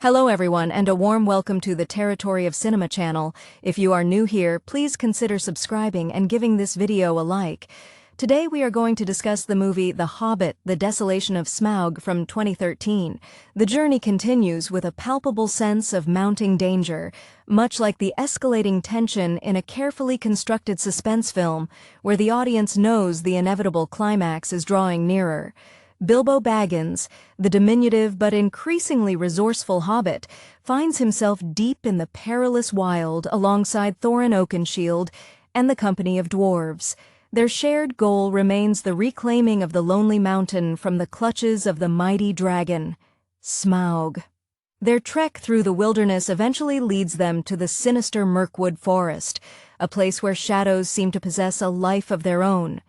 Hello everyone, and a warm welcome to the Territory of Cinema channel. If you are new here, please consider subscribing and giving this video a like. Today we are going to discuss the movie The Hobbit, The Desolation of Smaug from 2013. The journey continues with a palpable sense of mounting danger, much like the escalating tension in a carefully constructed suspense film, where the audience knows the inevitable climax is drawing nearer. Bilbo Baggins, the diminutive but increasingly resourceful hobbit, finds himself deep in the perilous wild alongside Thorin Oakenshield and the company of dwarves. Their shared goal remains the reclaiming of the Lonely Mountain from the clutches of the mighty dragon, Smaug. Their trek through the wilderness eventually leads them to the sinister Mirkwood Forest, a place where shadows seem to possess a life of their own.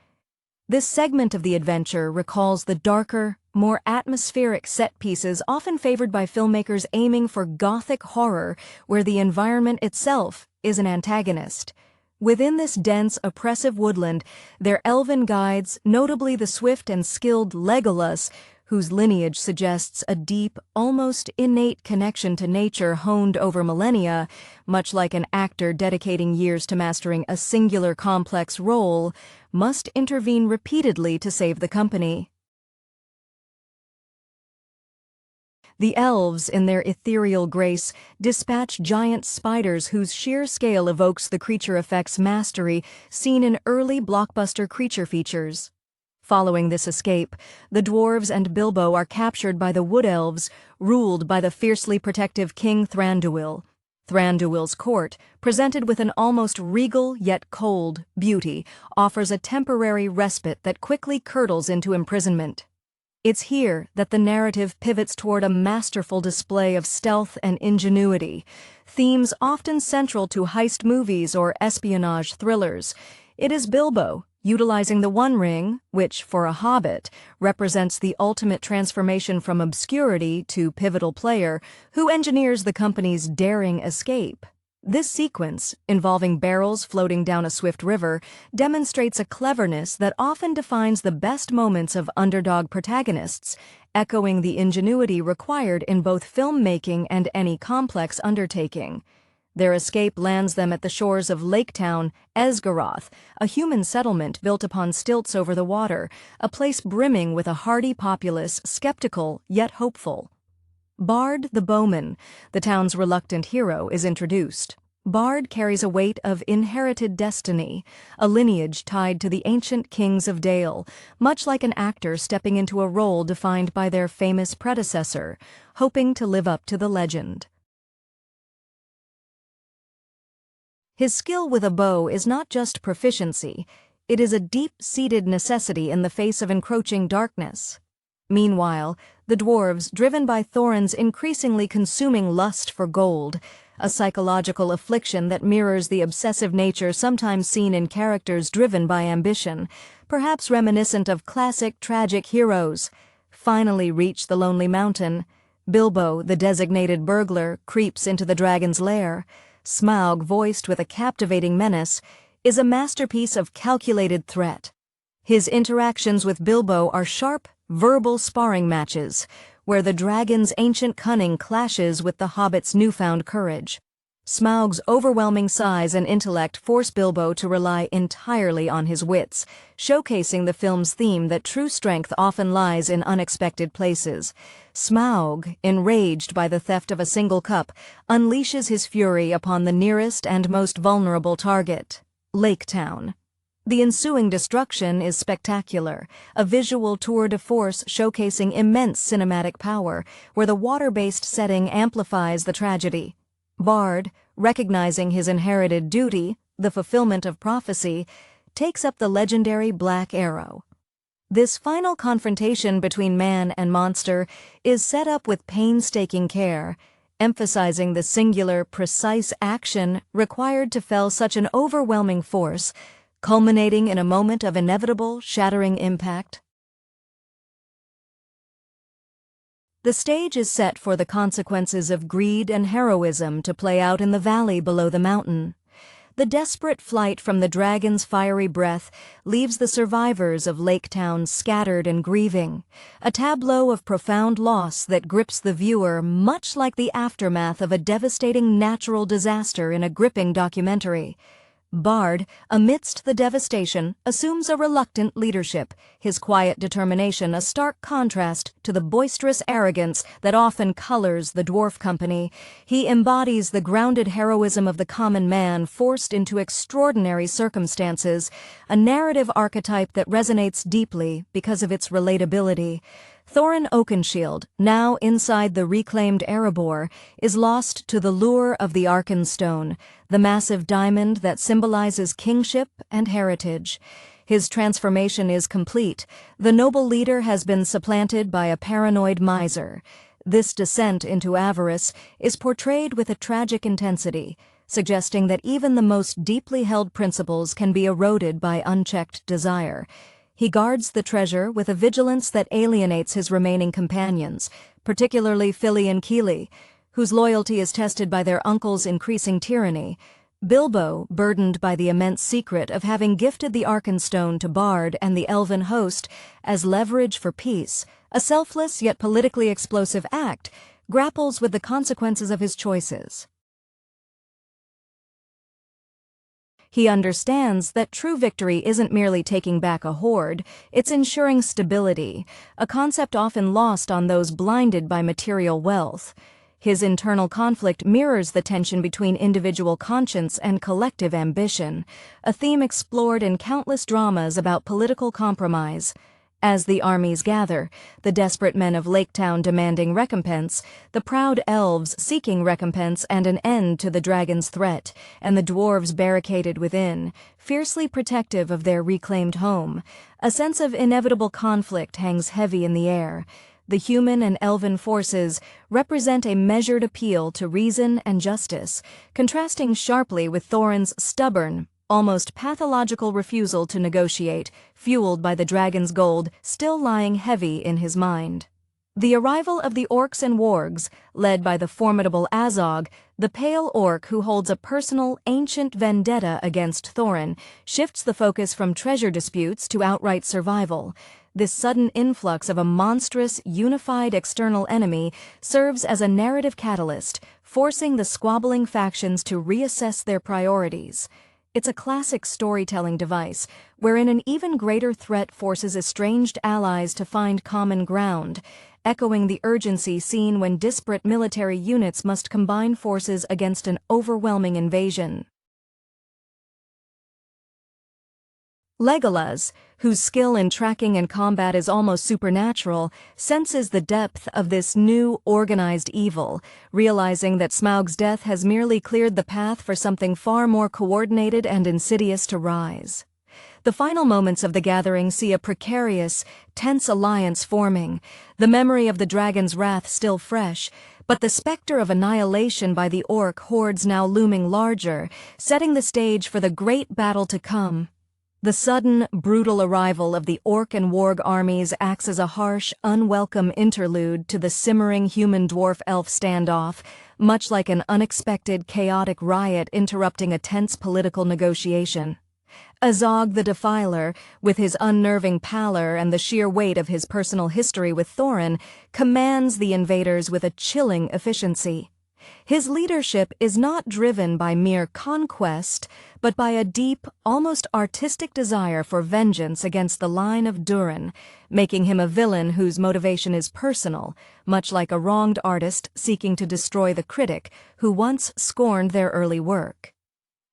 This segment of the adventure recalls the darker, more atmospheric set pieces often favored by filmmakers aiming for gothic horror, where the environment itself is an antagonist. Within this dense, oppressive woodland, their elven guides, notably the swift and skilled Legolas, whose lineage suggests a deep, almost innate connection to nature honed over millennia, much like an actor dedicating years to mastering a singular complex role, must intervene repeatedly to save the company. The elves, in their ethereal grace, dispatch giant spiders whose sheer scale evokes the creature effects mastery seen in early blockbuster creature features. Following this escape, the dwarves and Bilbo are captured by the Wood Elves, ruled by the fiercely protective King Thranduil. Thranduil's court, presented with an almost regal yet cold beauty, offers a temporary respite that quickly curdles into imprisonment. It's here that the narrative pivots toward a masterful display of stealth and ingenuity, themes often central to heist movies or espionage thrillers. It is Bilbo, utilizing the One Ring, which, for a hobbit, represents the ultimate transformation from obscurity to pivotal player, who engineers the company's daring escape. This sequence, involving barrels floating down a swift river, demonstrates a cleverness that often defines the best moments of underdog protagonists, echoing the ingenuity required in both filmmaking and any complex undertaking. Their escape lands them at the shores of Lake Town, Esgaroth, a human settlement built upon stilts over the water, a place brimming with a hardy populace, skeptical yet hopeful. Bard the Bowman, the town's reluctant hero, is introduced. Bard carries a weight of inherited destiny, a lineage tied to the ancient kings of Dale, much like an actor stepping into a role defined by their famous predecessor, hoping to live up to the legend. His skill with a bow is not just proficiency, it is a deep-seated necessity in the face of encroaching darkness. Meanwhile, the dwarves, driven by Thorin's increasingly consuming lust for gold, a psychological affliction that mirrors the obsessive nature sometimes seen in characters driven by ambition, perhaps reminiscent of classic tragic heroes, finally reach the Lonely Mountain. Bilbo, the designated burglar, creeps into the dragon's lair. Smaug, voiced with a captivating menace, is a masterpiece of calculated threat. His interactions with Bilbo are sharp, verbal sparring matches, where the dragon's ancient cunning clashes with the hobbit's newfound courage. Smaug's overwhelming size and intellect force Bilbo to rely entirely on his wits, showcasing the film's theme that true strength often lies in unexpected places. Smaug, enraged by the theft of a single cup, unleashes his fury upon the nearest and most vulnerable target, Lake Town. The ensuing destruction is spectacular, a visual tour de force showcasing immense cinematic power, where the water-based setting amplifies the tragedy. Bard, recognizing his inherited duty, the fulfillment of prophecy, takes up the legendary Black Arrow. This final confrontation between man and monster is set up with painstaking care, emphasizing the singular, precise action required to fell such an overwhelming force, culminating in a moment of inevitable, shattering impact. The stage is set for the consequences of greed and heroism to play out in the valley below the mountain. The desperate flight from the dragon's fiery breath leaves the survivors of Lake Town scattered and grieving, a tableau of profound loss that grips the viewer much like the aftermath of a devastating natural disaster in a gripping documentary. Bard, amidst the devastation, assumes a reluctant leadership, his quiet determination a stark contrast to the boisterous arrogance that often colors the dwarf company. He embodies the grounded heroism of the common man forced into extraordinary circumstances, a narrative archetype that resonates deeply because of its relatability. Thorin Oakenshield, now inside the reclaimed Erebor, is lost to the lure of the Arkenstone, the massive diamond that symbolizes kingship and heritage. His transformation is complete. The noble leader has been supplanted by a paranoid miser. This descent into avarice is portrayed with a tragic intensity, suggesting that even the most deeply held principles can be eroded by unchecked desire. He guards the treasure with a vigilance that alienates his remaining companions, particularly Fili and Kili, whose loyalty is tested by their uncle's increasing tyranny. Bilbo, burdened by the immense secret of having gifted the Arkenstone to Bard and the elven host as leverage for peace, a selfless yet politically explosive act, grapples with the consequences of his choices. He understands that true victory isn't merely taking back a hoard, it's ensuring stability, a concept often lost on those blinded by material wealth. His internal conflict mirrors the tension between individual conscience and collective ambition, a theme explored in countless dramas about political compromise. As the armies gather, the desperate men of Lake Town demanding recompense, the proud elves seeking recompense and an end to the dragon's threat, and the dwarves barricaded within, fiercely protective of their reclaimed home, a sense of inevitable conflict hangs heavy in the air. The human and elven forces represent a measured appeal to reason and justice, contrasting sharply with Thorin's stubborn, almost pathological refusal to negotiate, fueled by the dragon's gold still lying heavy in his mind. The arrival of the orcs and wargs, led by the formidable Azog, the pale orc who holds a personal, ancient vendetta against Thorin, shifts the focus from treasure disputes to outright survival. This sudden influx of a monstrous, unified external enemy serves as a narrative catalyst, forcing the squabbling factions to reassess their priorities. It's a classic storytelling device, wherein an even greater threat forces estranged allies to find common ground, echoing the urgency seen when disparate military units must combine forces against an overwhelming invasion. Legolas, whose skill in tracking and combat is almost supernatural, senses the depth of this new, organized evil, realizing that Smaug's death has merely cleared the path for something far more coordinated and insidious to rise. The final moments of the gathering see a precarious, tense alliance forming, the memory of the dragon's wrath still fresh, but the specter of annihilation by the orc hordes now looming larger, setting the stage for the great battle to come. The sudden, brutal arrival of the orc and warg armies acts as a harsh, unwelcome interlude to the simmering human-dwarf-elf standoff, much like an unexpected, chaotic riot interrupting a tense political negotiation. Azog the Defiler, with his unnerving pallor and the sheer weight of his personal history with Thorin, commands the invaders with a chilling efficiency. His leadership is not driven by mere conquest, but by a deep, almost artistic desire for vengeance against the line of Durin, making him a villain whose motivation is personal, much like a wronged artist seeking to destroy the critic who once scorned their early work.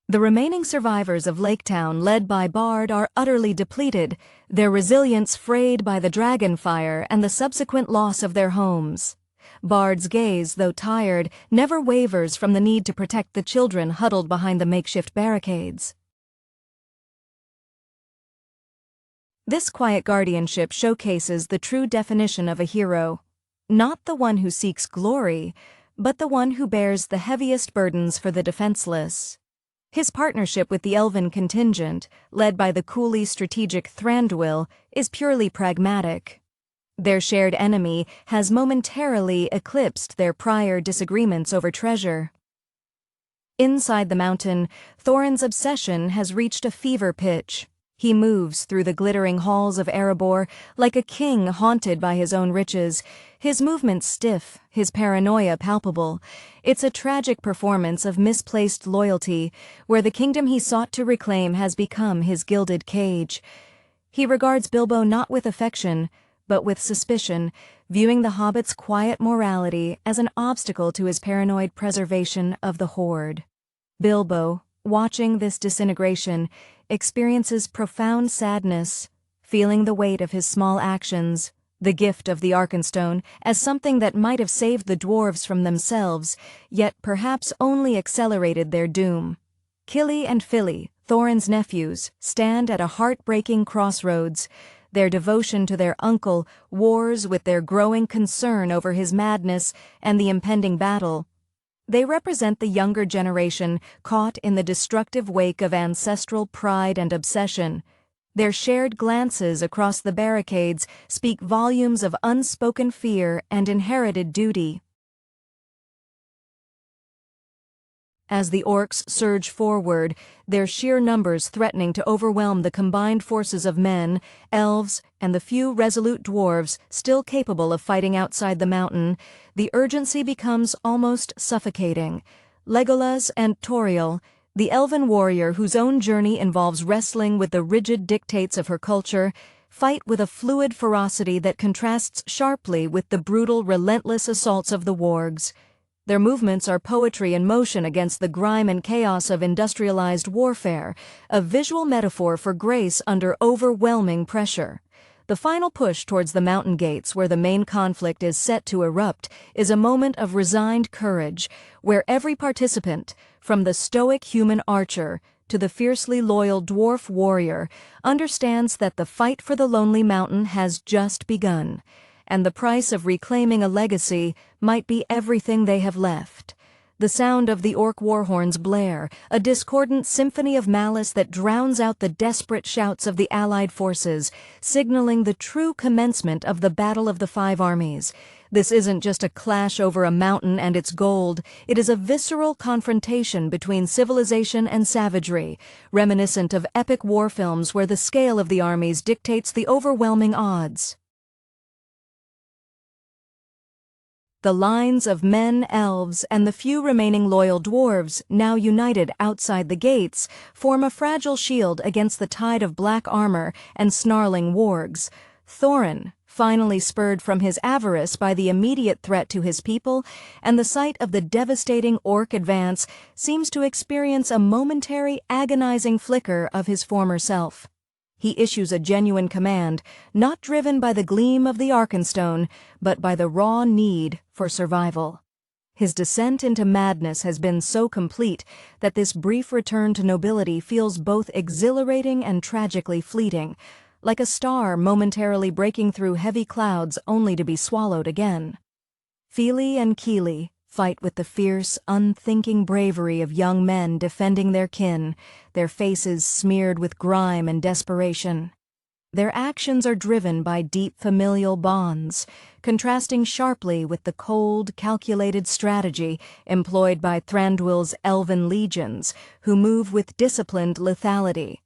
The remaining survivors of Lake Town, led by Bard, are utterly depleted, their resilience frayed by the dragon fire and the subsequent loss of their homes. Bard's gaze, though tired, never wavers from the need to protect the children huddled behind the makeshift barricades. This quiet guardianship showcases the true definition of a hero, not the one who seeks glory, but the one who bears the heaviest burdens for the defenseless. His partnership with the elven contingent, led by the coolly strategic Thranduil, is purely pragmatic. Their shared enemy has momentarily eclipsed their prior disagreements over treasure. Inside the mountain, Thorin's obsession has reached a fever pitch. He moves through the glittering halls of Erebor like a king haunted by his own riches, his movements stiff, his paranoia palpable. It's a tragic performance of misplaced loyalty, where the kingdom he sought to reclaim has become his gilded cage. He regards Bilbo not with affection, but with suspicion, viewing the Hobbit's quiet morality as an obstacle to his paranoid preservation of the Horde. Bilbo, watching this disintegration, experiences profound sadness, feeling the weight of his small actions, the gift of the Arkenstone, as something that might have saved the dwarves from themselves, yet perhaps only accelerated their doom. Kili and Fili, Thorin's nephews, stand at a heartbreaking crossroads. Their devotion to their uncle wars with their growing concern over his madness and the impending battle. They represent the younger generation caught in the destructive wake of ancestral pride and obsession. Their shared glances across the barricades speak volumes of unspoken fear and inherited duty. As the orcs surge forward, their sheer numbers threatening to overwhelm the combined forces of men, elves, and the few resolute dwarves still capable of fighting outside the mountain, the urgency becomes almost suffocating. Legolas and Tauriel, the elven warrior whose own journey involves wrestling with the rigid dictates of her culture, fight with a fluid ferocity that contrasts sharply with the brutal, relentless assaults of the wargs. Their movements are poetry in motion against the grime and chaos of industrialized warfare, a visual metaphor for grace under overwhelming pressure. The final push towards the mountain gates, where the main conflict is set to erupt, is a moment of resigned courage, where every participant, from the stoic human archer to the fiercely loyal dwarf warrior, understands that the fight for the lonely mountain has just begun, and the price of reclaiming a legacy might be everything they have left. The sound of the orc war horns blare, a discordant symphony of malice that drowns out the desperate shouts of the allied forces, signaling the true commencement of the Battle of the Five Armies. This isn't just a clash over a mountain and its gold, it is a visceral confrontation between civilization and savagery, reminiscent of epic war films where the scale of the armies dictates the overwhelming odds. The lines of men, elves, and the few remaining loyal dwarves, now united outside the gates, form a fragile shield against the tide of black armor and snarling wargs. Thorin, finally spurred from his avarice by the immediate threat to his people and the sight of the devastating orc advance, seems to experience a momentary, agonizing flicker of his former self. He issues a genuine command, not driven by the gleam of the Arkenstone, but by the raw need for survival. His descent into madness has been so complete that this brief return to nobility feels both exhilarating and tragically fleeting, like a star momentarily breaking through heavy clouds only to be swallowed again. Fili and Kili fight with the fierce, unthinking bravery of young men defending their kin, their faces smeared with grime and desperation. Their actions are driven by deep familial bonds, contrasting sharply with the cold, calculated strategy employed by Thranduil's elven legions, who move with disciplined lethality.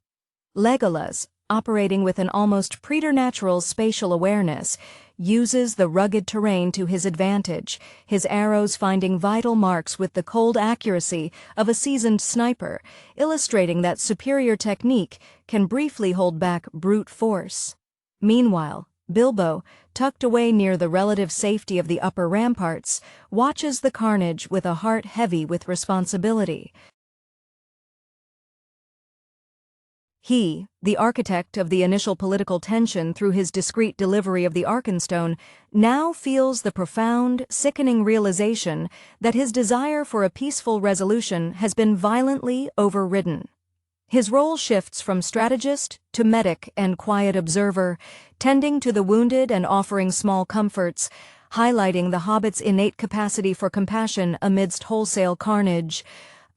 Legolas, operating with an almost preternatural spatial awareness, uses the rugged terrain to his advantage, his arrows finding vital marks with the cold accuracy of a seasoned sniper, illustrating that superior technique can briefly hold back brute force. Meanwhile, Bilbo, tucked away near the relative safety of the upper ramparts, watches the carnage with a heart heavy with responsibility. He, the architect of the initial political tension through his discreet delivery of the Arkenstone, now feels the profound, sickening realization that his desire for a peaceful resolution has been violently overridden. His role shifts from strategist to medic and quiet observer, tending to the wounded and offering small comforts, highlighting the Hobbit's innate capacity for compassion amidst wholesale carnage.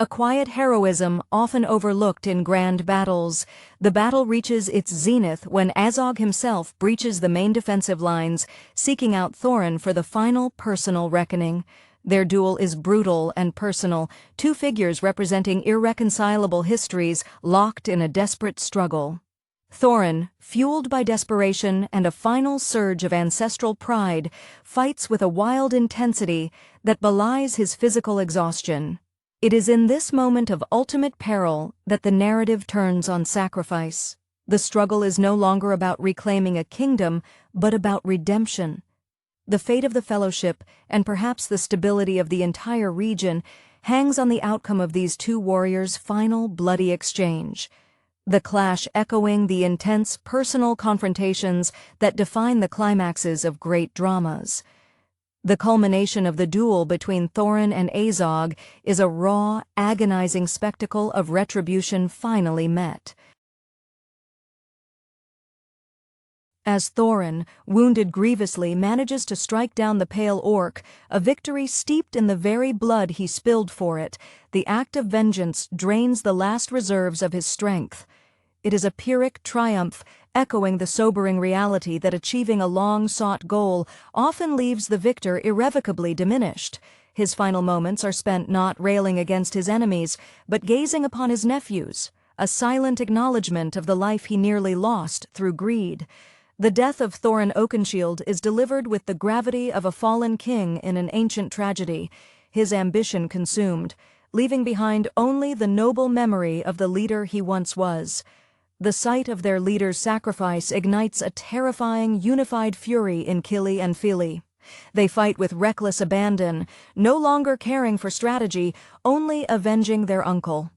A quiet heroism often overlooked in grand battles, the battle reaches its zenith when Azog himself breaches the main defensive lines, seeking out Thorin for the final personal reckoning. Their duel is brutal and personal, two figures representing irreconcilable histories locked in a desperate struggle. Thorin, fueled by desperation and a final surge of ancestral pride, fights with a wild intensity that belies his physical exhaustion. It is in this moment of ultimate peril that the narrative turns on sacrifice. The struggle is no longer about reclaiming a kingdom, but about redemption. The fate of the Fellowship, and perhaps the stability of the entire region, hangs on the outcome of these two warriors' final bloody exchange. The clash echoing the intense personal confrontations that define the climaxes of great dramas. The culmination of the duel between Thorin and Azog is a raw, agonizing spectacle of retribution finally met. As Thorin, wounded grievously, manages to strike down the pale orc, a victory steeped in the very blood he spilled for it, the act of vengeance drains the last reserves of his strength. It is a Pyrrhic triumph, echoing the sobering reality that achieving a long-sought goal often leaves the victor irrevocably diminished. His final moments are spent not railing against his enemies, but gazing upon his nephews, a silent acknowledgement of the life he nearly lost through greed. The death of Thorin Oakenshield is delivered with the gravity of a fallen king in an ancient tragedy, his ambition consumed, leaving behind only the noble memory of the leader he once was. The sight of their leader's sacrifice ignites a terrifying, unified fury in Kili and Fili. They fight with reckless abandon, no longer caring for strategy, only avenging their uncle.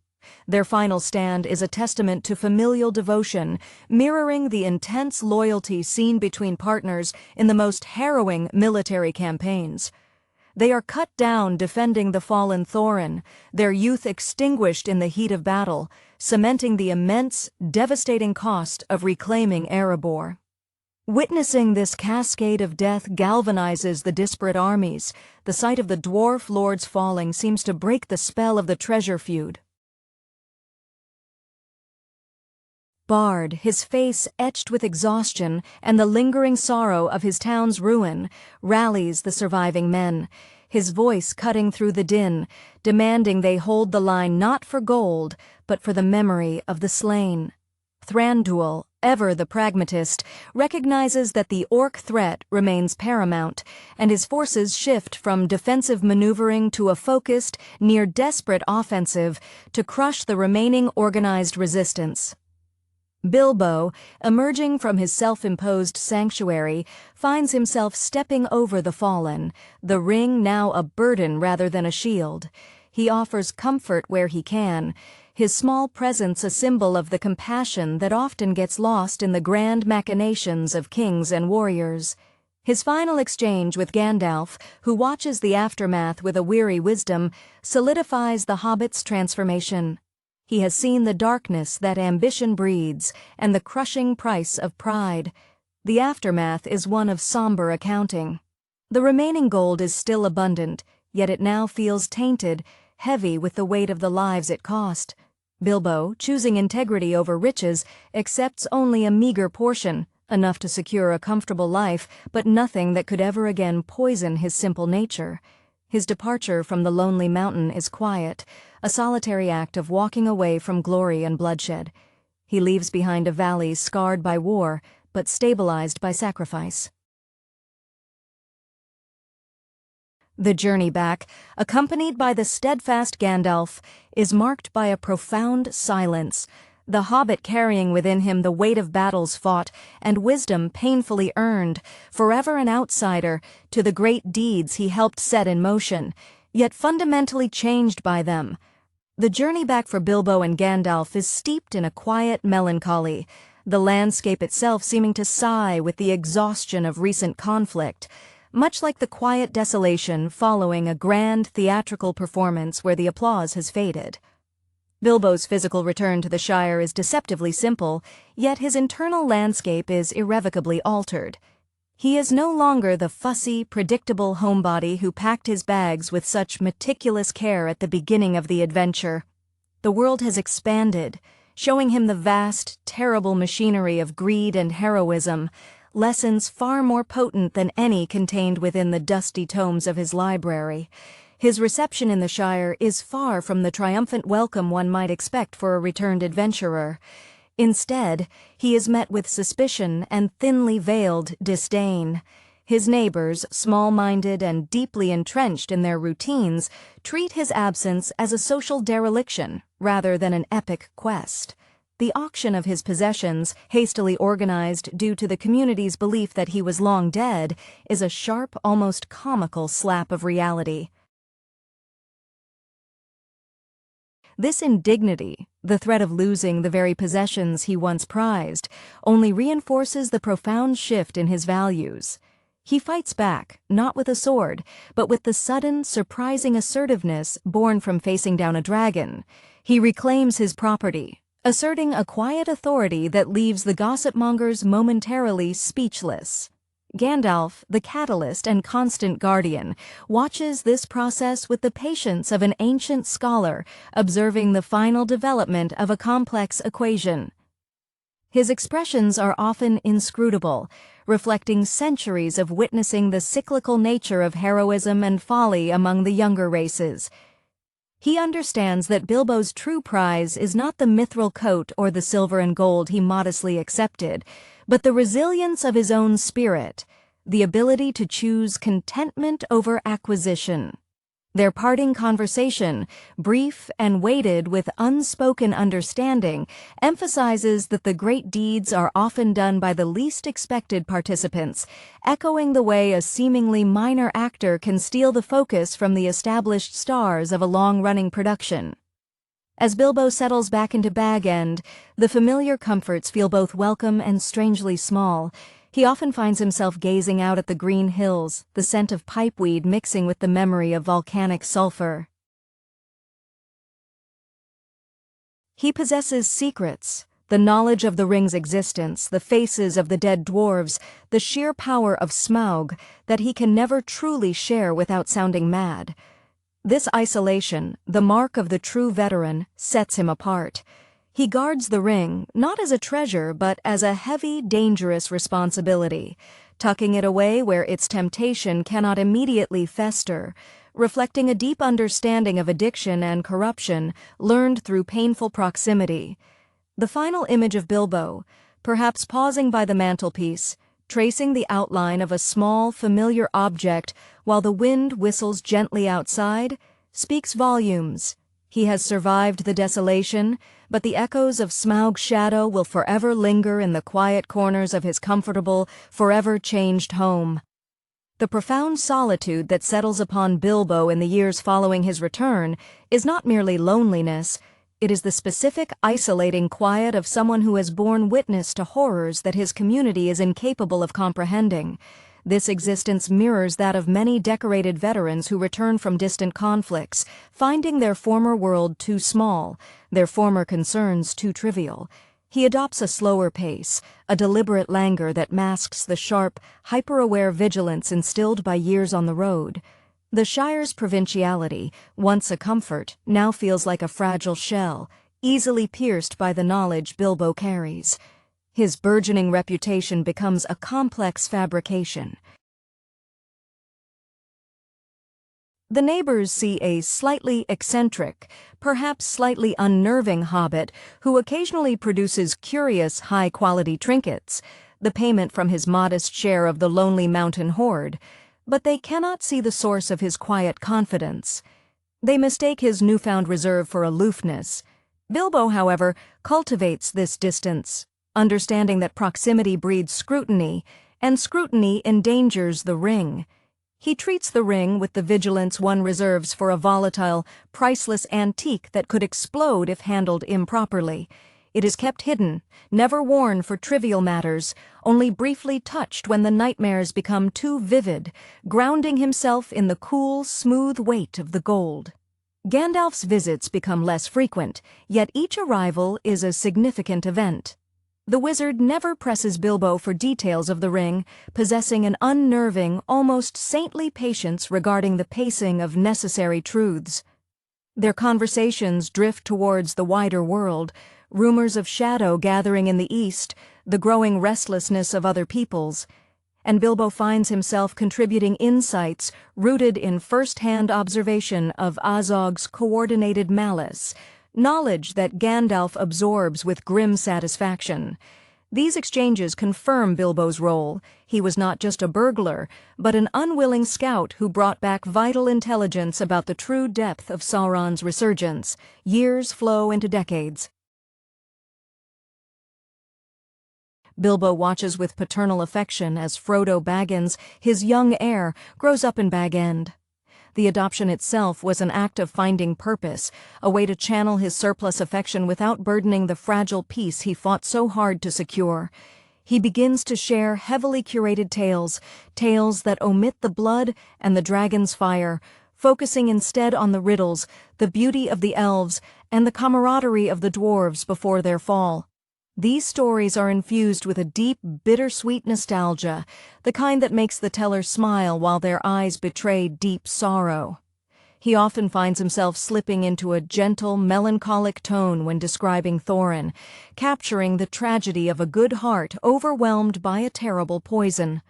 Their final stand is a testament to familial devotion, mirroring the intense loyalty seen between partners in the most harrowing military campaigns. They are cut down defending the fallen Thorin, their youth extinguished in the heat of battle, cementing the immense, devastating cost of reclaiming Erebor. Witnessing this cascade of death galvanizes the disparate armies. The sight of the dwarf lords falling seems to break the spell of the treasure feud. Bard, his face etched with exhaustion and the lingering sorrow of his town's ruin, rallies the surviving men, his voice cutting through the din, demanding they hold the line not for gold, but for the memory of the slain. Thranduil, ever the pragmatist, recognizes that the orc threat remains paramount, and his forces shift from defensive maneuvering to a focused, near-desperate offensive to crush the remaining organized resistance. Bilbo, emerging from his self-imposed sanctuary, finds himself stepping over the fallen, the ring now a burden rather than a shield. He offers comfort where he can, his small presence a symbol of the compassion that often gets lost in the grand machinations of kings and warriors. His final exchange with Gandalf, who watches the aftermath with a weary wisdom, solidifies the Hobbit's transformation. He has seen the darkness that ambition breeds and the crushing price of pride. The aftermath is one of somber accounting. The remaining gold is still abundant, yet it now feels tainted, heavy with the weight of the lives it cost. Bilbo, choosing integrity over riches, accepts only a meager portion, enough to secure a comfortable life, but nothing that could ever again poison his simple nature. His departure from the lonely mountain is quiet, a solitary act of walking away from glory and bloodshed. He leaves behind a valley scarred by war, but stabilized by sacrifice. The journey back, accompanied by the steadfast Gandalf, is marked by a profound silence, the Hobbit carrying within him the weight of battles fought and wisdom painfully earned, forever an outsider to the great deeds he helped set in motion, yet fundamentally changed by them. The journey back for Bilbo and Gandalf is steeped in a quiet melancholy, the landscape itself seeming to sigh with the exhaustion of recent conflict, much like the quiet desolation following a grand theatrical performance where the applause has faded. Bilbo's physical return to the Shire is deceptively simple, yet his internal landscape is irrevocably altered. He is no longer the fussy, predictable homebody who packed his bags with such meticulous care at the beginning of the adventure. The world has expanded, showing him the vast, terrible machinery of greed and heroism, lessons far more potent than any contained within the dusty tomes of his library. His reception in the Shire is far from the triumphant welcome one might expect for a returned adventurer. Instead, he is met with suspicion and thinly veiled disdain. His neighbors, small-minded and deeply entrenched in their routines, treat his absence as a social dereliction rather than an epic quest. The auction of his possessions, hastily organized due to the community's belief that he was long dead, is a sharp, almost comical slap of reality. This indignity, the threat of losing the very possessions he once prized, only reinforces the profound shift in his values. He fights back, not with a sword, but with the sudden, surprising assertiveness born from facing down a dragon. He reclaims his property, asserting a quiet authority that leaves the gossip-mongers momentarily speechless. Gandalf, the catalyst and constant guardian, watches this process with the patience of an ancient scholar observing the final development of a complex equation. His expressions are often inscrutable, reflecting centuries of witnessing the cyclical nature of heroism and folly among the younger races. He understands that Bilbo's true prize is not the mithril coat or the silver and gold he modestly accepted, but the resilience of his own spirit, the ability to choose contentment over acquisition. Their parting conversation, brief and weighted with unspoken understanding, emphasizes that the great deeds are often done by the least expected participants, echoing the way a seemingly minor actor can steal the focus from the established stars of a long-running production. As Bilbo settles back into Bag End, the familiar comforts feel both welcome and strangely small. He often finds himself gazing out at the green hills, the scent of pipeweed mixing with the memory of volcanic sulfur. He possesses secrets, the knowledge of the ring's existence, the faces of the dead dwarves, the sheer power of Smaug, that he can never truly share without sounding mad. This isolation, the mark of the true veteran, sets him apart. He guards the ring, not as a treasure, but as a heavy, dangerous responsibility, tucking it away where its temptation cannot immediately fester, reflecting a deep understanding of addiction and corruption learned through painful proximity. The final image of Bilbo, perhaps pausing by the mantelpiece, tracing the outline of a small, familiar object while the wind whistles gently outside, speaks volumes. He has survived the desolation, but the echoes of Smaug's shadow will forever linger in the quiet corners of his comfortable, forever changed home. The profound solitude that settles upon Bilbo in the years following his return is not merely loneliness, it is the specific, isolating quiet of someone who has borne witness to horrors that his community is incapable of comprehending. This existence mirrors that of many decorated veterans who return from distant conflicts, finding their former world too small, their former concerns too trivial. He adopts a slower pace, a deliberate languor that masks the sharp, hyper-aware vigilance instilled by years on the road. The Shire's provinciality, once a comfort, now feels like a fragile shell, easily pierced by the knowledge Bilbo carries. His burgeoning reputation becomes a complex fabrication. The neighbors see a slightly eccentric, perhaps slightly unnerving hobbit who occasionally produces curious, high-quality trinkets, the payment from his modest share of the lonely mountain hoard, but they cannot see the source of his quiet confidence. They mistake his newfound reserve for aloofness. Bilbo, however, cultivates this distance, understanding that proximity breeds scrutiny, and scrutiny endangers the ring. He treats the ring with the vigilance one reserves for a volatile, priceless antique that could explode if handled improperly. It is kept hidden, never worn for trivial matters, only briefly touched when the nightmares become too vivid, grounding himself in the cool, smooth weight of the gold. Gandalf's visits become less frequent, yet each arrival is a significant event. The wizard never presses Bilbo for details of the ring, possessing an unnerving, almost saintly patience regarding the pacing of necessary truths. Their conversations drift towards the wider world, rumors of shadow gathering in the east, the growing restlessness of other peoples, and Bilbo finds himself contributing insights rooted in first-hand observation of Azog's coordinated malice, knowledge that Gandalf absorbs with grim satisfaction. These exchanges confirm Bilbo's role. He was not just a burglar, but an unwilling scout who brought back vital intelligence about the true depth of Sauron's resurgence. Years flow into decades. Bilbo watches with paternal affection as Frodo Baggins, his young heir, grows up in Bag End. The adoption itself was an act of finding purpose, a way to channel his surplus affection without burdening the fragile peace he fought so hard to secure. He begins to share heavily curated tales that omit the blood and the dragon's fire, focusing instead on the riddles, the beauty of the elves, and the camaraderie of the dwarves before their fall. These stories are infused with a deep, bittersweet nostalgia, the kind that makes the teller smile while their eyes betray deep sorrow. He often finds himself slipping into a gentle, melancholic tone when describing Thorin, capturing the tragedy of a good heart overwhelmed by a terrible poison.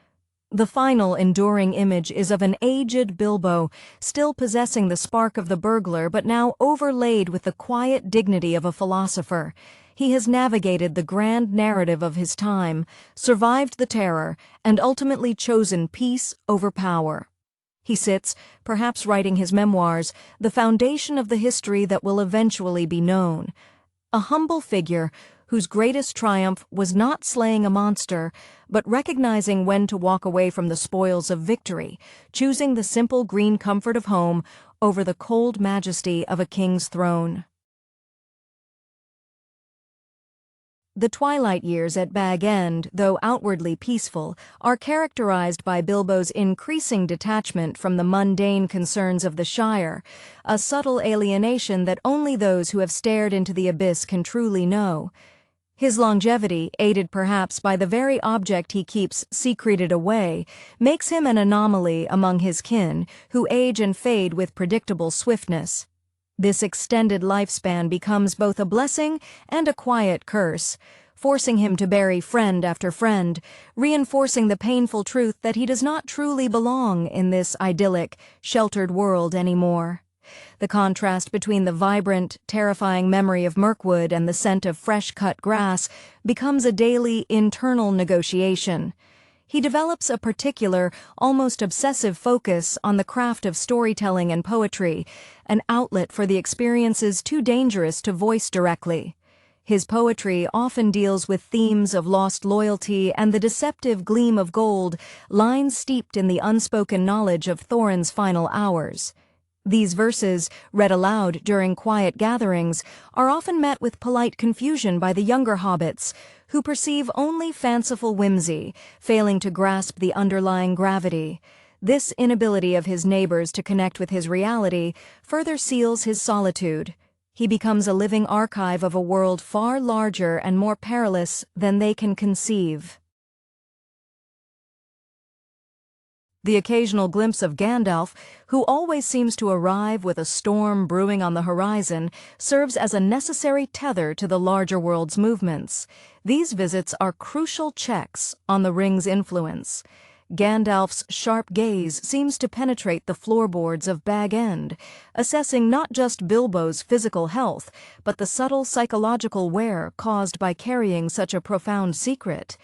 The final enduring image is of an aged Bilbo, still possessing the spark of the burglar but now overlaid with the quiet dignity of a philosopher. He has navigated the grand narrative of his time, survived the terror, and ultimately chosen peace over power. He sits, perhaps writing his memoirs, the foundation of the history that will eventually be known. A humble figure whose greatest triumph was not slaying a monster, but recognizing when to walk away from the spoils of victory, choosing the simple green comfort of home over the cold majesty of a king's throne. The twilight years at Bag End, though outwardly peaceful, are characterized by Bilbo's increasing detachment from the mundane concerns of the Shire, a subtle alienation that only those who have stared into the abyss can truly know. His longevity, aided perhaps by the very object he keeps secreted away, makes him an anomaly among his kin, who age and fade with predictable swiftness. This extended lifespan becomes both a blessing and a quiet curse, forcing him to bury friend after friend, reinforcing the painful truth that he does not truly belong in this idyllic, sheltered world anymore. The contrast between the vibrant, terrifying memory of Mirkwood and the scent of fresh-cut grass becomes a daily, internal negotiation. He develops a particular, almost obsessive focus on the craft of storytelling and poetry, an outlet for the experiences too dangerous to voice directly. His poetry often deals with themes of lost loyalty and the deceptive gleam of gold, lines steeped in the unspoken knowledge of Thorin's final hours. These verses, read aloud during quiet gatherings, are often met with polite confusion by the younger hobbits, who perceive only fanciful whimsy, failing to grasp the underlying gravity. This inability of his neighbors to connect with his reality further seals his solitude. He becomes a living archive of a world far larger and more perilous than they can conceive. The occasional glimpse of Gandalf, who always seems to arrive with a storm brewing on the horizon, serves as a necessary tether to the larger world's movements. These visits are crucial checks on the ring's influence. Gandalf's sharp gaze seems to penetrate the floorboards of Bag End, assessing not just Bilbo's physical health, but the subtle psychological wear caused by carrying such a profound secret.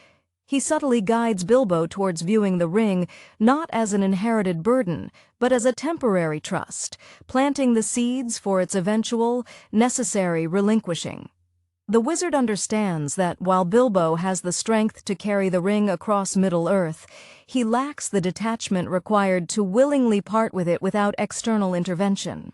He subtly guides Bilbo towards viewing the ring not as an inherited burden, but as a temporary trust, planting the seeds for its eventual, necessary relinquishing. The wizard understands that while Bilbo has the strength to carry the ring across Middle-earth, he lacks the detachment required to willingly part with it without external intervention.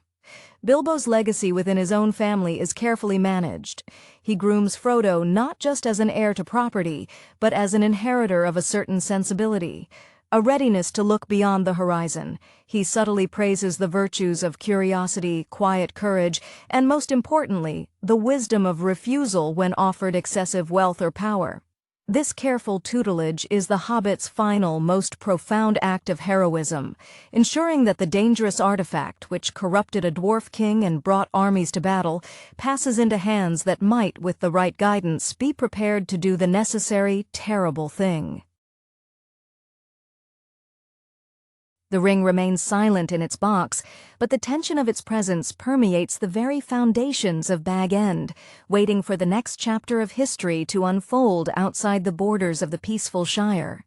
Bilbo's legacy within his own family is carefully managed. He grooms Frodo not just as an heir to property, but as an inheritor of a certain sensibility, a readiness to look beyond the horizon. He subtly praises the virtues of curiosity, quiet courage, and most importantly, the wisdom of refusal when offered excessive wealth or power. This careful tutelage is the Hobbit's final, most profound act of heroism, ensuring that the dangerous artifact, which corrupted a dwarf king and brought armies to battle, passes into hands that might, with the right guidance, be prepared to do the necessary, terrible thing. The ring remains silent in its box, but the tension of its presence permeates the very foundations of Bag End, waiting for the next chapter of history to unfold outside the borders of the peaceful Shire.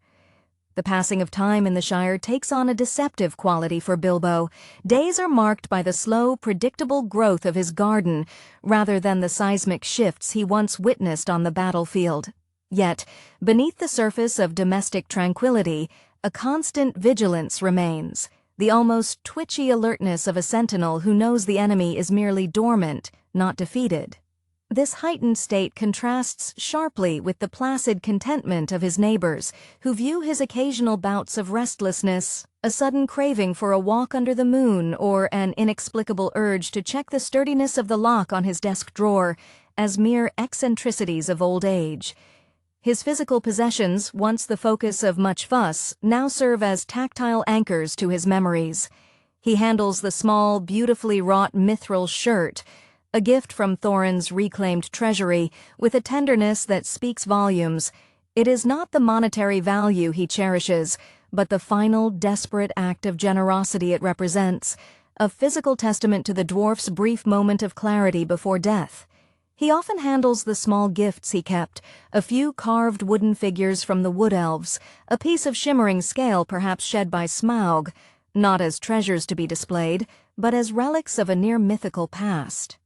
The passing of time in the Shire takes on a deceptive quality for Bilbo. Days are marked by the slow, predictable growth of his garden, rather than the seismic shifts he once witnessed on the battlefield. Yet, beneath the surface of domestic tranquility, a constant vigilance remains, the almost twitchy alertness of a sentinel who knows the enemy is merely dormant, not defeated. This heightened state contrasts sharply with the placid contentment of his neighbors, who view his occasional bouts of restlessness, a sudden craving for a walk under the moon, or an inexplicable urge to check the sturdiness of the lock on his desk drawer, as mere eccentricities of old age. His physical possessions, once the focus of much fuss, now serve as tactile anchors to his memories. He handles the small, beautifully wrought mithril shirt, a gift from Thorin's reclaimed treasury, with a tenderness that speaks volumes. It is not the monetary value he cherishes, but the final, desperate act of generosity it represents, a physical testament to the dwarf's brief moment of clarity before death. He often handles the small gifts he kept, a few carved wooden figures from the wood elves, a piece of shimmering scale perhaps shed by Smaug, not as treasures to be displayed, but as relics of a near-mythical past.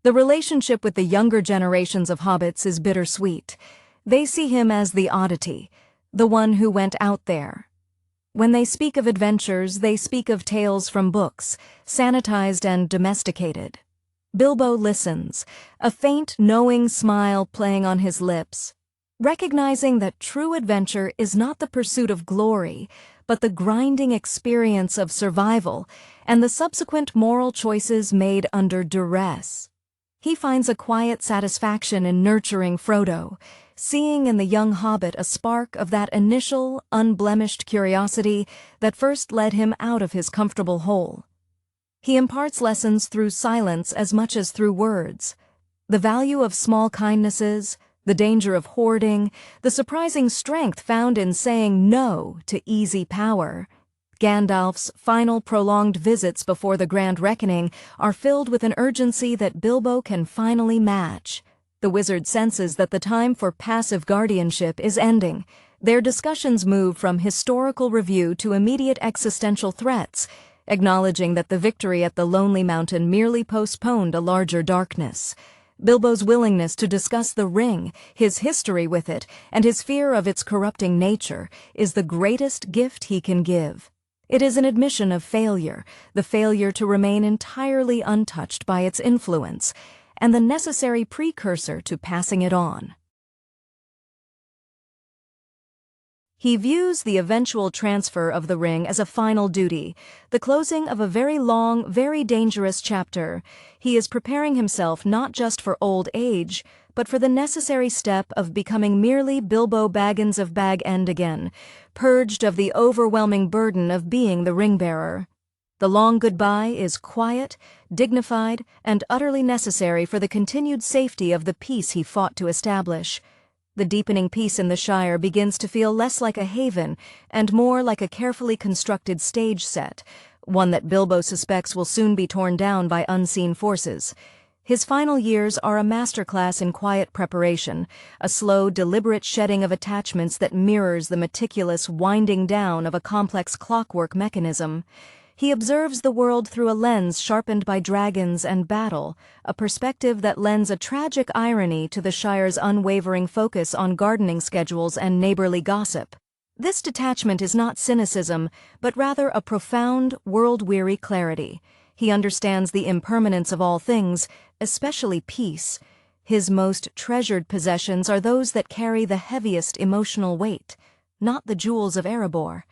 The relationship with the younger generations of hobbits is bittersweet. They see him as the oddity, the one who went out there. When they speak of adventures, they speak of tales from books, sanitized and domesticated. Bilbo listens, a faint, knowing smile playing on his lips, recognizing that true adventure is not the pursuit of glory, but the grinding experience of survival and the subsequent moral choices made under duress. He finds a quiet satisfaction in nurturing Frodo, seeing in the young hobbit a spark of that initial, unblemished curiosity that first led him out of his comfortable hole. He imparts lessons through silence as much as through words. The value of small kindnesses, the danger of hoarding, the surprising strength found in saying no to easy power. Gandalf's final prolonged visits before the Grand Reckoning are filled with an urgency that Bilbo can finally match. The wizard senses that the time for passive guardianship is ending. Their discussions move from historical review to immediate existential threats, acknowledging that the victory at the Lonely Mountain merely postponed a larger darkness. Bilbo's willingness to discuss the ring, his history with it, and his fear of its corrupting nature is the greatest gift he can give. It is an admission of failure, the failure to remain entirely untouched by its influence, and the necessary precursor to passing it on. He views the eventual transfer of the ring as a final duty, the closing of a very long, very dangerous chapter. He is preparing himself not just for old age, but for the necessary step of becoming merely Bilbo Baggins of Bag End again, purged of the overwhelming burden of being the ring-bearer. The long goodbye is quiet, dignified, and utterly necessary for the continued safety of the peace he fought to establish. The deepening peace in the Shire begins to feel less like a haven and more like a carefully constructed stage set, one that Bilbo suspects will soon be torn down by unseen forces. His final years are a masterclass in quiet preparation, a slow, deliberate shedding of attachments that mirrors the meticulous winding down of a complex clockwork mechanism. He observes the world through a lens sharpened by dragons and battle, a perspective that lends a tragic irony to the Shire's unwavering focus on gardening schedules and neighborly gossip. This detachment is not cynicism, but rather a profound, world-weary clarity. He understands the impermanence of all things, especially peace. His most treasured possessions are those that carry the heaviest emotional weight, not the jewels of Erebor.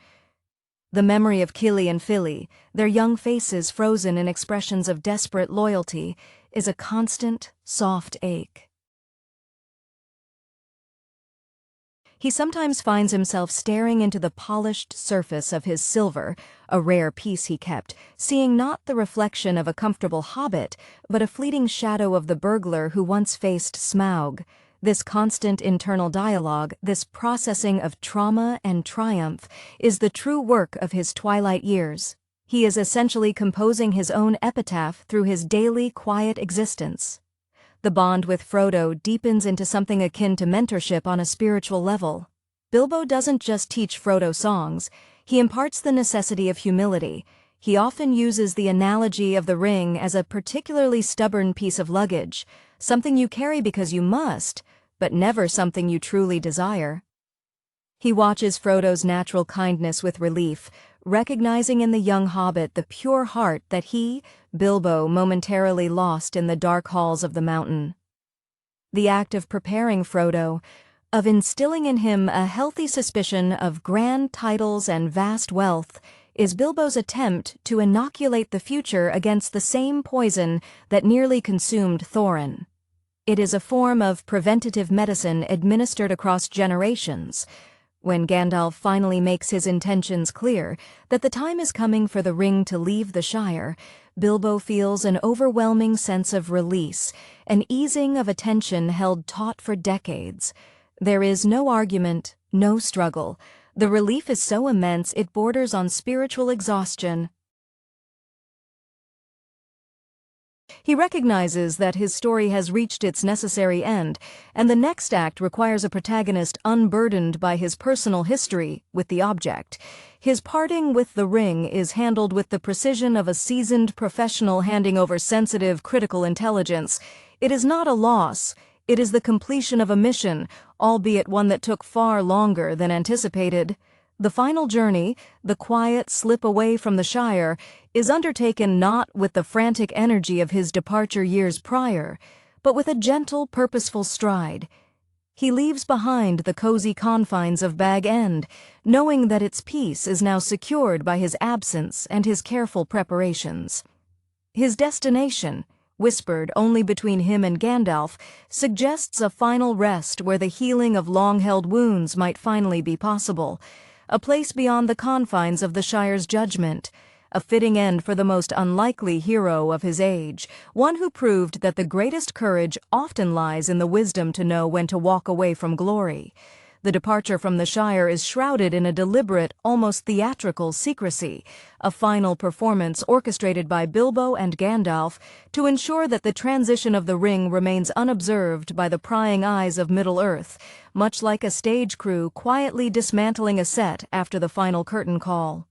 The memory of Kili and Fili, their young faces frozen in expressions of desperate loyalty, is a constant, soft ache. He sometimes finds himself staring into the polished surface of his silver, a rare piece he kept, seeing not the reflection of a comfortable hobbit, but a fleeting shadow of the burglar who once faced Smaug. This constant internal dialogue, this processing of trauma and triumph, is the true work of his twilight years. He is essentially composing his own epitaph through his daily, quiet existence. The bond with Frodo deepens into something akin to mentorship on a spiritual level. Bilbo doesn't just teach Frodo songs, he imparts the necessity of humility. He often uses the analogy of the ring as a particularly stubborn piece of luggage, something you carry because you must, but never something you truly desire. He watches Frodo's natural kindness with relief, recognizing in the young hobbit the pure heart that he, Bilbo, momentarily lost in the dark halls of the mountain. The act of preparing Frodo, of instilling in him a healthy suspicion of grand titles and vast wealth, is Bilbo's attempt to inoculate the future against the same poison that nearly consumed Thorin. It is a form of preventative medicine administered across generations. When Gandalf finally makes his intentions clear, that the time is coming for the ring to leave the Shire, Bilbo feels an overwhelming sense of release, an easing of a tension held taut for decades. There is no argument, no struggle. The relief is so immense it borders on spiritual exhaustion. He recognizes that his story has reached its necessary end, and the next act requires a protagonist unburdened by his personal history with the object. His parting with the ring is handled with the precision of a seasoned professional handing over sensitive, critical intelligence. It is not a loss. It is the completion of a mission, albeit one that took far longer than anticipated. The final journey, the quiet slip away from the Shire, is undertaken not with the frantic energy of his departure years prior, but with a gentle, purposeful stride. He leaves behind the cozy confines of Bag End, knowing that its peace is now secured by his absence and his careful preparations. His destination, whispered only between him and Gandalf, suggests a final rest where the healing of long-held wounds might finally be possible. A place beyond the confines of the Shire's judgment, a fitting end for the most unlikely hero of his age, one who proved that the greatest courage often lies in the wisdom to know when to walk away from glory. The departure from the Shire is shrouded in a deliberate, almost theatrical secrecy, a final performance orchestrated by Bilbo and Gandalf to ensure that the transition of the ring remains unobserved by the prying eyes of Middle-earth, much like a stage crew quietly dismantling a set after the final curtain call.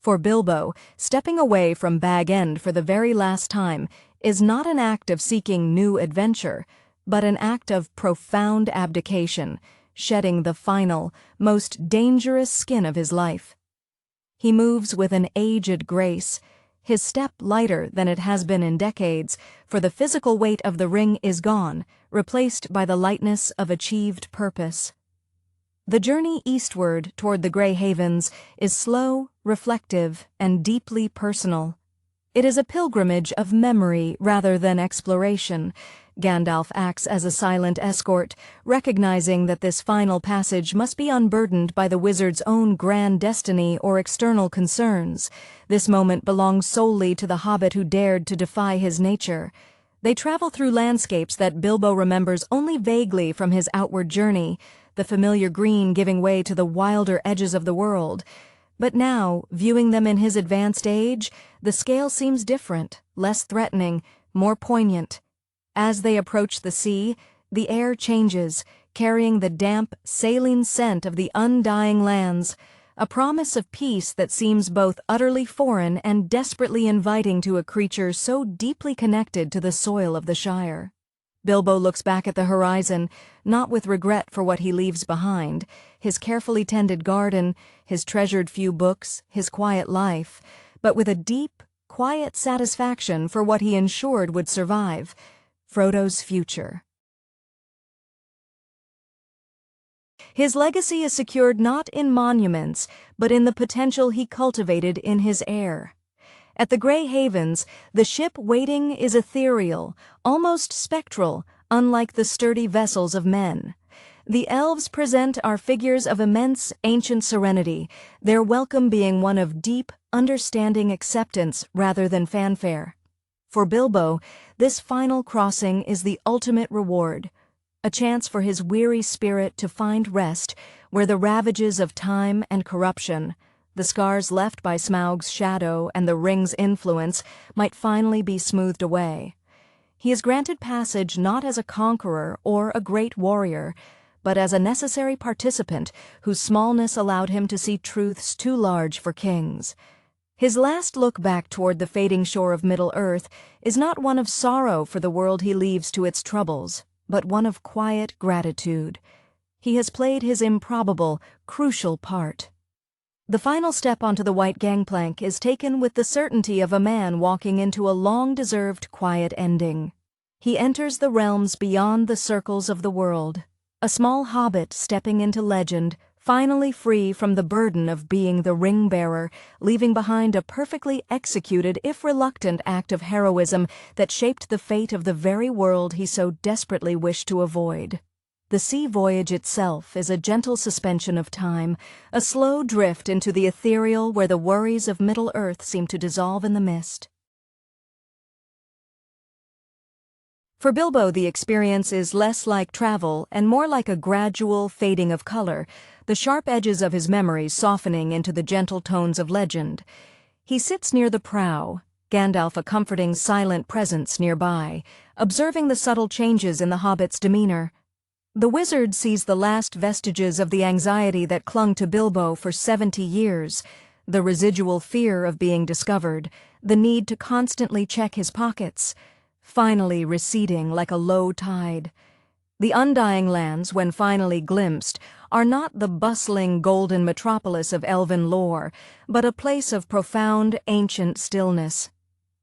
For Bilbo, stepping away from Bag End for the very last time is not an act of seeking new adventure, but an act of profound abdication, shedding the final, most dangerous skin of his life. He moves with an aged grace, his step lighter than it has been in decades, for the physical weight of the ring is gone, replaced by the lightness of achieved purpose. The journey eastward toward the Grey Havens is slow, reflective, and deeply personal. It is a pilgrimage of memory rather than exploration. Gandalf acts as a silent escort, recognizing that this final passage must be unburdened by the wizard's own grand destiny or external concerns. This moment belongs solely to the hobbit who dared to defy his nature. They travel through landscapes that Bilbo remembers only vaguely from his outward journey, the familiar green giving way to the wilder edges of the world. But now, viewing them in his advanced age, the scale seems different, less threatening, more poignant. As they approach the sea, the air changes, carrying the damp, saline scent of the undying lands, a promise of peace that seems both utterly foreign and desperately inviting to a creature so deeply connected to the soil of the Shire. Bilbo looks back at the horizon, not with regret for what he leaves behind, his carefully tended garden, his treasured few books, his quiet life, but with a deep, quiet satisfaction for what he ensured would survive, Frodo's future. His legacy is secured not in monuments, but in the potential he cultivated in his heir. At the Grey Havens, the ship waiting is ethereal, almost spectral, unlike the sturdy vessels of men. The elves present are figures of immense ancient serenity, their welcome being one of deep, understanding acceptance rather than fanfare. For Bilbo, this final crossing is the ultimate reward, a chance for his weary spirit to find rest where the ravages of time and corruption, the scars left by Smaug's shadow and the ring's influence, might finally be smoothed away. He is granted passage not as a conqueror or a great warrior, but as a necessary participant whose smallness allowed him to see truths too large for kings. His last look back toward the fading shore of Middle-earth is not one of sorrow for the world he leaves to its troubles, but one of quiet gratitude. He has played his improbable, crucial part. The final step onto the white gangplank is taken with the certainty of a man walking into a long-deserved quiet ending. He enters the realms beyond the circles of the world, a small hobbit stepping into legend, finally free from the burden of being the ring-bearer, leaving behind a perfectly executed if reluctant act of heroism that shaped the fate of the very world he so desperately wished to avoid. The sea voyage itself is a gentle suspension of time, a slow drift into the ethereal where the worries of Middle-earth seem to dissolve in the mist. For Bilbo, the experience is less like travel and more like a gradual fading of color, the sharp edges of his memories softening into the gentle tones of legend. He sits near the prow, Gandalf a comforting silent presence nearby, observing the subtle changes in the hobbit's demeanor. The wizard sees the last vestiges of the anxiety that clung to Bilbo for 70 years, the residual fear of being discovered, the need to constantly check his pockets, finally receding like a low tide. The Undying Lands, when finally glimpsed, are not the bustling golden metropolis of elven lore, but a place of profound ancient stillness.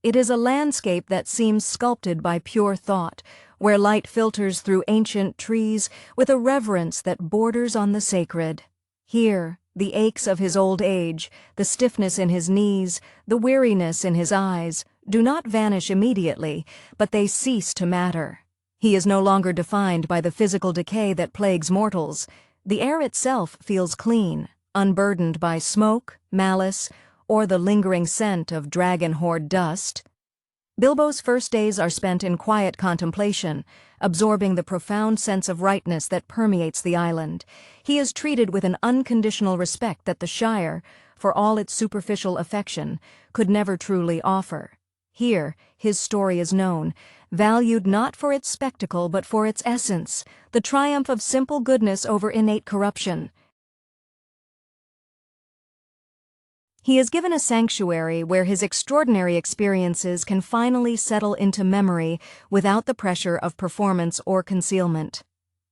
It is a landscape that seems sculpted by pure thought, where light filters through ancient trees with a reverence that borders on the sacred. Here, the aches of his old age, the stiffness in his knees, the weariness in his eyes, do not vanish immediately, but they cease to matter. He is no longer defined by the physical decay that plagues mortals. The air itself feels clean, unburdened by smoke, malice, or the lingering scent of dragon horde dust. Bilbo's first days are spent in quiet contemplation, absorbing the profound sense of rightness that permeates the island. He is treated with an unconditional respect that the Shire, for all its superficial affection, could never truly offer. Here, his story is known, valued not for its spectacle but for its essence, the triumph of simple goodness over innate corruption. He is given a sanctuary where his extraordinary experiences can finally settle into memory without the pressure of performance or concealment.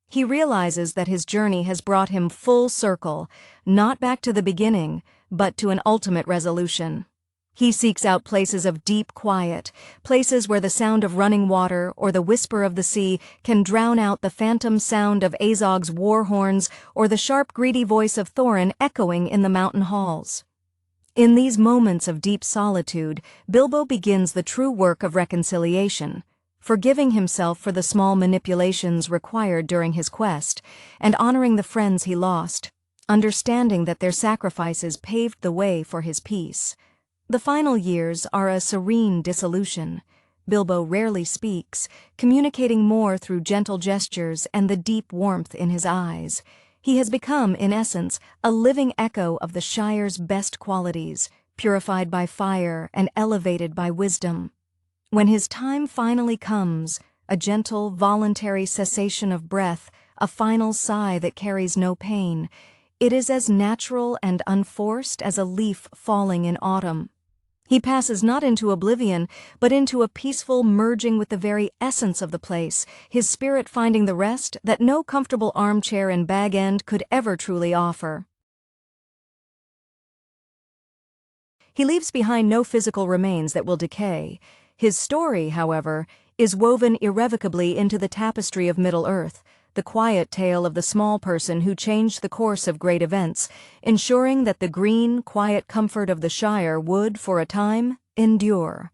He realizes that his journey has brought him full circle, not back to the beginning, but to an ultimate resolution. He seeks out places of deep quiet, places where the sound of running water or the whisper of the sea can drown out the phantom sound of Azog's war horns or the sharp, greedy voice of Thorin echoing in the mountain halls. In these moments of deep solitude, Bilbo begins the true work of reconciliation, forgiving himself for the small manipulations required during his quest, and honoring the friends he lost, understanding that their sacrifices paved the way for his peace. The final years are a serene dissolution. Bilbo rarely speaks, communicating more through gentle gestures and the deep warmth in his eyes. He has become, in essence, a living echo of the Shire's best qualities, purified by fire and elevated by wisdom. When his time finally comes, a gentle, voluntary cessation of breath, a final sigh that carries no pain, it is as natural and unforced as a leaf falling in autumn. He passes not into oblivion, but into a peaceful merging with the very essence of the place, his spirit finding the rest that no comfortable armchair in Bag End could ever truly offer. He leaves behind no physical remains that will decay. His story, however, is woven irrevocably into the tapestry of Middle-earth, the quiet tale of the small person who changed the course of great events, ensuring that the green, quiet comfort of the Shire would, for a time, endure.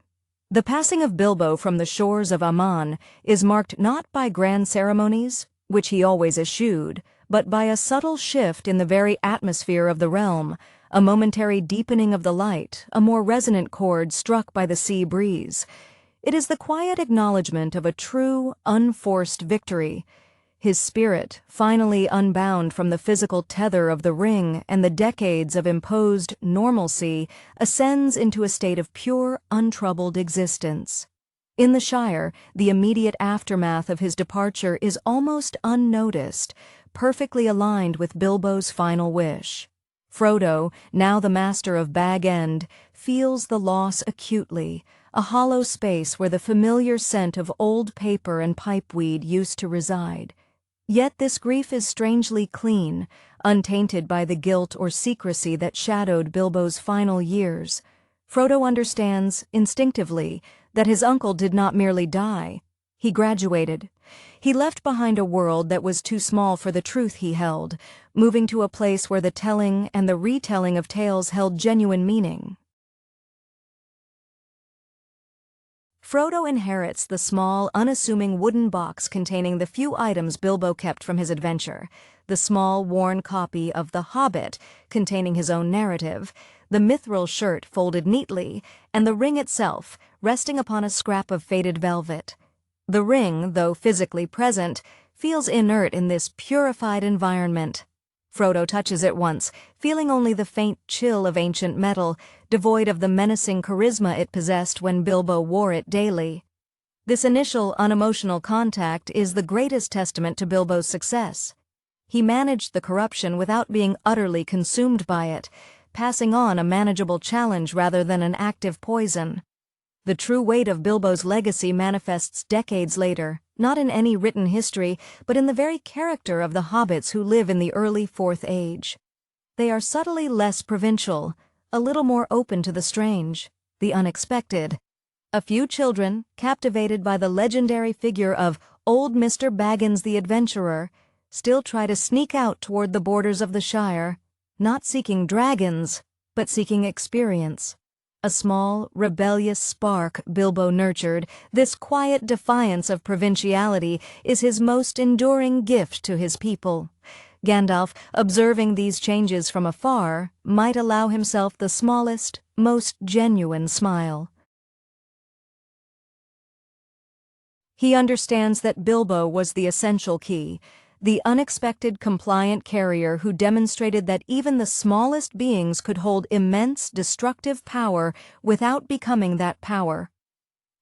The passing of Bilbo from the shores of Aman is marked not by grand ceremonies, which he always eschewed, but by a subtle shift in the very atmosphere of the realm, a momentary deepening of the light, a more resonant chord struck by the sea breeze. It is the quiet acknowledgement of a true, unforced victory. His spirit, finally unbound from the physical tether of the ring and the decades of imposed normalcy, ascends into a state of pure, untroubled existence. In the Shire, the immediate aftermath of his departure is almost unnoticed, perfectly aligned with Bilbo's final wish. Frodo, now the master of Bag End, feels the loss acutely, a hollow space where the familiar scent of old paper and pipeweed used to reside. Yet this grief is strangely clean, untainted by the guilt or secrecy that shadowed Bilbo's final years. Frodo understands, instinctively, that his uncle did not merely die. He graduated. He left behind a world that was too small for the truth he held, moving to a place where the telling and the retelling of tales held genuine meaning. Frodo inherits the small, unassuming wooden box containing the few items Bilbo kept from his adventure, the small, worn copy of The Hobbit containing his own narrative, the mithril shirt folded neatly, and the ring itself, resting upon a scrap of faded velvet. The ring, though physically present, feels inert in this purified environment. Frodo touches it once, feeling only the faint chill of ancient metal, devoid of the menacing charisma it possessed when Bilbo wore it daily. This initial unemotional contact is the greatest testament to Bilbo's success. He managed the corruption without being utterly consumed by it, passing on a manageable challenge rather than an active poison. The true weight of Bilbo's legacy manifests decades later, not in any written history, but in the very character of the hobbits who live in the early Fourth Age. They are subtly less provincial, a little more open to the strange, the unexpected. A few children, captivated by the legendary figure of old Mr. Baggins the Adventurer, still try to sneak out toward the borders of the Shire, not seeking dragons, but seeking experience. A small, rebellious spark Bilbo nurtured, this quiet defiance of provinciality is his most enduring gift to his people. Gandalf, observing these changes from afar, might allow himself the smallest, most genuine smile. He understands that Bilbo was the essential key, the unexpected compliant carrier who demonstrated that even the smallest beings could hold immense destructive power without becoming that power.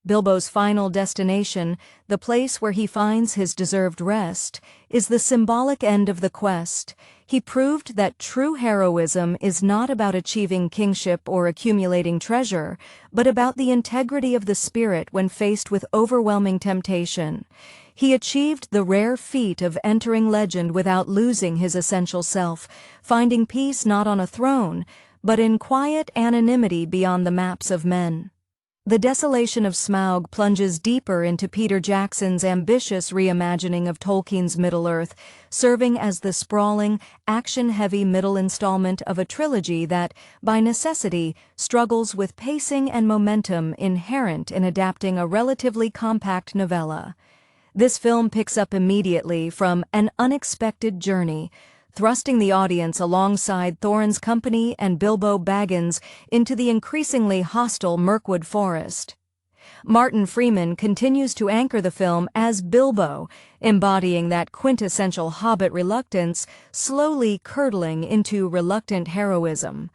Bilbo's final destination, the place where he finds his deserved rest, is the symbolic end of the quest. He proved that true heroism is not about achieving kingship or accumulating treasure, but about the integrity of the spirit when faced with overwhelming temptation. He achieved the rare feat of entering legend without losing his essential self, finding peace not on a throne, but in quiet anonymity beyond the maps of men. The Desolation of Smaug plunges deeper into Peter Jackson's ambitious reimagining of Tolkien's Middle-earth, serving as the sprawling, action-heavy middle installment of a trilogy that, by necessity, struggles with pacing and momentum inherent in adapting a relatively compact novella. This film picks up immediately from An Unexpected Journey, thrusting the audience alongside Thorin's company and Bilbo Baggins into the increasingly hostile Mirkwood Forest. Martin Freeman continues to anchor the film as Bilbo, embodying that quintessential Hobbit reluctance, slowly curdling into reluctant heroism.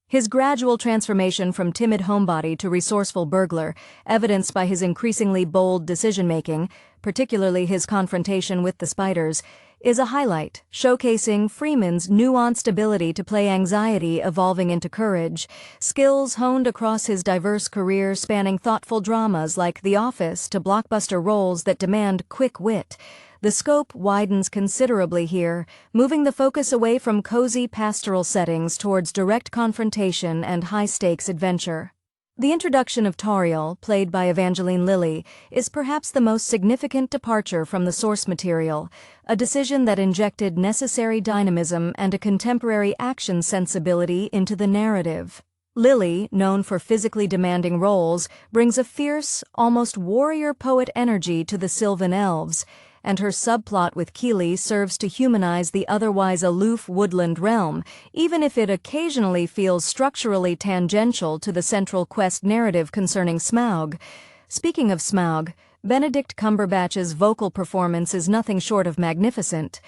His gradual transformation from timid homebody to resourceful burglar, evidenced by his increasingly bold decision-making, particularly his confrontation with the spiders, is a highlight, showcasing Freeman's nuanced ability to play anxiety evolving into courage, skills honed across his diverse career spanning thoughtful dramas like The Office to blockbuster roles that demand quick wit. The scope widens considerably here, moving the focus away from cozy pastoral settings towards direct confrontation and high-stakes adventure. The introduction of Tauriel, played by Evangeline Lilly, is perhaps the most significant departure from the source material, a decision that injected necessary dynamism and a contemporary action sensibility into the narrative. Lily, known for physically demanding roles, brings a fierce, almost warrior poet energy to the Sylvan Elves, and her subplot with Keeley serves to humanize the otherwise aloof woodland realm, even if it occasionally feels structurally tangential to the central quest narrative concerning Smaug. Speaking of Smaug, Benedict Cumberbatch's vocal performance is nothing short of magnificent.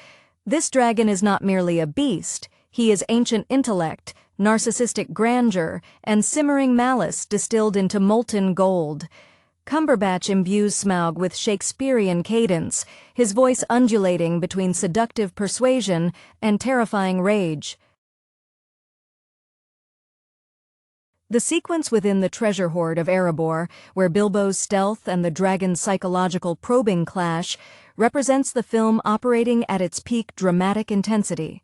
This dragon is not merely a beast, he is ancient intellect, narcissistic grandeur, and simmering malice distilled into molten gold. Cumberbatch imbues Smaug with Shakespearean cadence, his voice undulating between seductive persuasion and terrifying rage. The sequence within the treasure hoard of Erebor, where Bilbo's stealth and the dragon's psychological probing clash, represents the film operating at its peak dramatic intensity.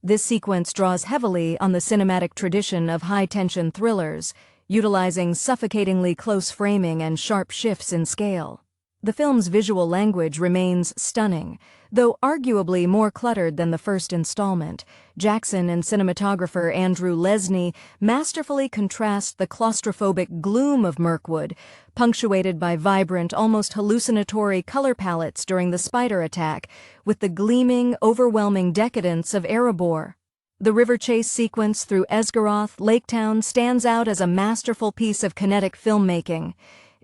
This sequence draws heavily on the cinematic tradition of high-tension thrillers, utilizing suffocatingly close framing and sharp shifts in scale. The film's visual language remains stunning, though arguably more cluttered than the first installment. Jackson and cinematographer Andrew Lesnie masterfully contrast the claustrophobic gloom of Mirkwood, punctuated by vibrant, almost hallucinatory color palettes during the spider attack, with the gleaming, overwhelming decadence of Erebor. The river chase sequence through Esgaroth, Laketown, stands out as a masterful piece of kinetic filmmaking.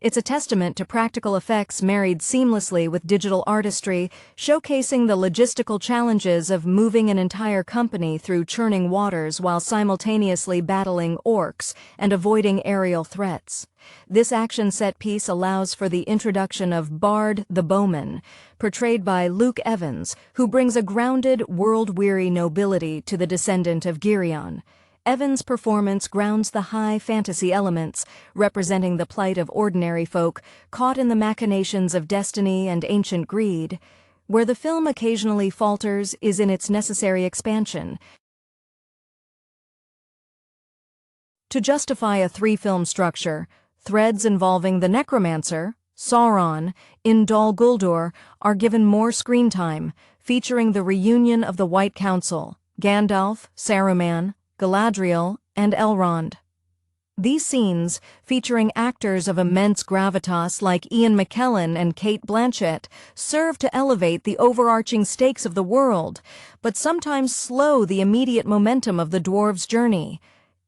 It's a testament to practical effects married seamlessly with digital artistry, showcasing the logistical challenges of moving an entire company through churning waters while simultaneously battling orcs and avoiding aerial threats. This action set piece allows for the introduction of Bard the Bowman, portrayed by Luke Evans, who brings a grounded, world-weary nobility to the descendant of Girion. Evans' performance grounds the high fantasy elements, representing the plight of ordinary folk caught in the machinations of destiny and ancient greed. Where the film occasionally falters is in its necessary expansion. To justify a three-film structure, threads involving the necromancer, Sauron, in Dol Guldur are given more screen time, featuring the reunion of the White Council, Gandalf, Saruman, Galadriel, and Elrond. These scenes, featuring actors of immense gravitas like Ian McKellen and Cate Blanchett, serve to elevate the overarching stakes of the world, but sometimes slow the immediate momentum of the dwarves' journey.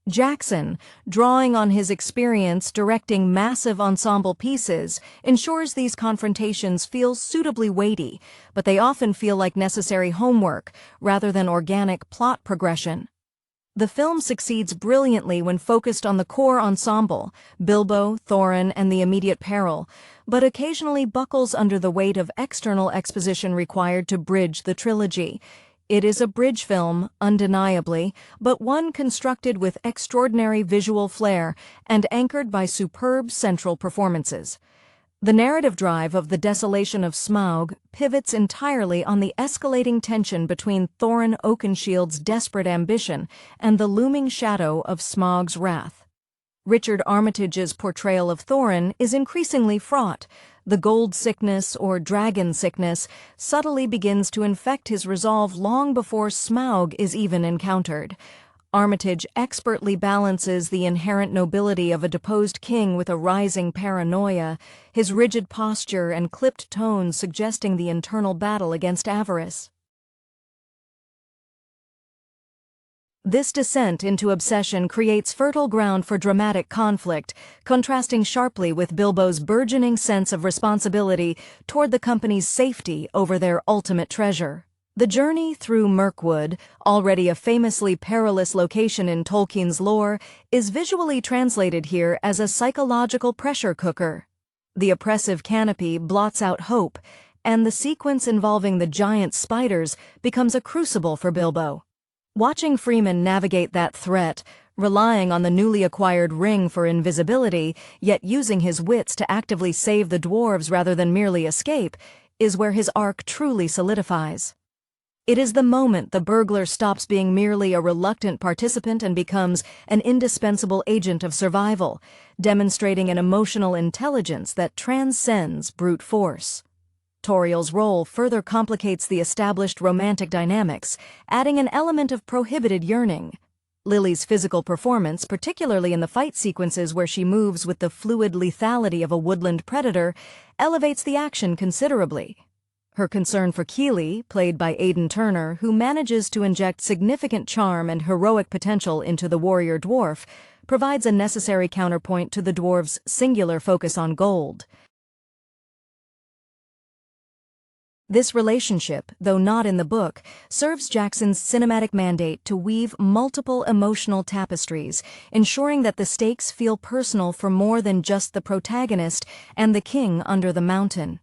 Jackson, drawing on his experience directing massive ensemble pieces, ensures these confrontations feel suitably weighty, but they often feel like necessary homework rather than organic plot progression. The film succeeds brilliantly when focused on the core ensemble, Bilbo, Thorin, and the immediate peril, but occasionally buckles under the weight of external exposition required to bridge the trilogy. It is a bridge film, undeniably, but one constructed with extraordinary visual flair and anchored by superb central performances. The narrative drive of The Desolation of Smaug pivots entirely on the escalating tension between Thorin Oakenshield's desperate ambition and the looming shadow of Smaug's wrath. Richard Armitage's portrayal of Thorin is increasingly fraught. The gold sickness, or dragon sickness, subtly begins to infect his resolve long before Smaug is even encountered. Armitage expertly balances the inherent nobility of a deposed king with a rising paranoia, his rigid posture and clipped tones suggesting the internal battle against avarice. This descent into obsession creates fertile ground for dramatic conflict, contrasting sharply with Bilbo's burgeoning sense of responsibility toward the company's safety over their ultimate treasure. The journey through Mirkwood, already a famously perilous location in Tolkien's lore, is visually translated here as a psychological pressure cooker. The oppressive canopy blots out hope, and the sequence involving the giant spiders becomes a crucible for Bilbo. Watching Freeman navigate that threat, relying on the newly acquired ring for invisibility, yet using his wits to actively save the dwarves rather than merely escape, is where his arc truly solidifies. It is the moment the burglar stops being merely a reluctant participant and becomes an indispensable agent of survival, demonstrating an emotional intelligence that transcends brute force. Toriel's role further complicates the established romantic dynamics, adding an element of prohibited yearning. Lily's physical performance, particularly in the fight sequences where she moves with the fluid lethality of a woodland predator, elevates the action considerably. Her concern for Keeley, played by Aidan Turner, who manages to inject significant charm and heroic potential into the warrior dwarf, provides a necessary counterpoint to the dwarf's singular focus on gold. This relationship, though not in the book, serves Jackson's cinematic mandate to weave multiple emotional tapestries, ensuring that the stakes feel personal for more than just the protagonist and the king under the mountain.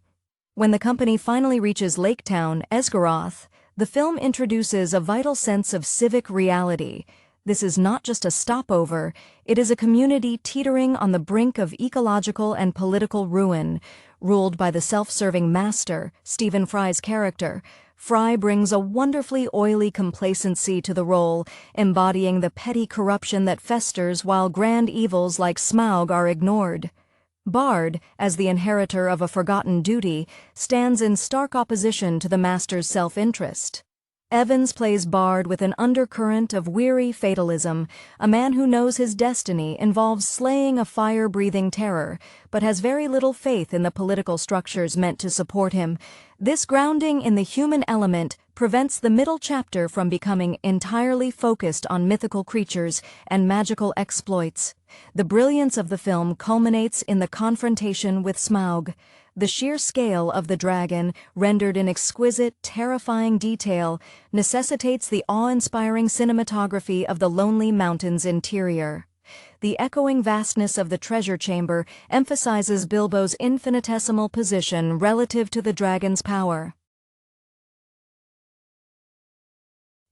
When the company finally reaches Lake Town, Esgaroth, the film introduces a vital sense of civic reality. This is not just a stopover, it is a community teetering on the brink of ecological and political ruin. Ruled by the self-serving master, Stephen Fry's character, Fry brings a wonderfully oily complacency to the role, embodying the petty corruption that festers while grand evils like Smaug are ignored. Bard, as the inheritor of a forgotten duty, stands in stark opposition to the master's self-interest. Evans plays Bard with an undercurrent of weary fatalism, a man who knows his destiny involves slaying a fire-breathing terror, but has very little faith in the political structures meant to support him. This grounding in the human element prevents the middle chapter from becoming entirely focused on mythical creatures and magical exploits. The brilliance of the film culminates in the confrontation with Smaug. The sheer scale of the dragon, rendered in exquisite, terrifying detail, necessitates the awe-inspiring cinematography of the lonely mountain's interior. The echoing vastness of the treasure chamber emphasizes Bilbo's infinitesimal position relative to the dragon's power.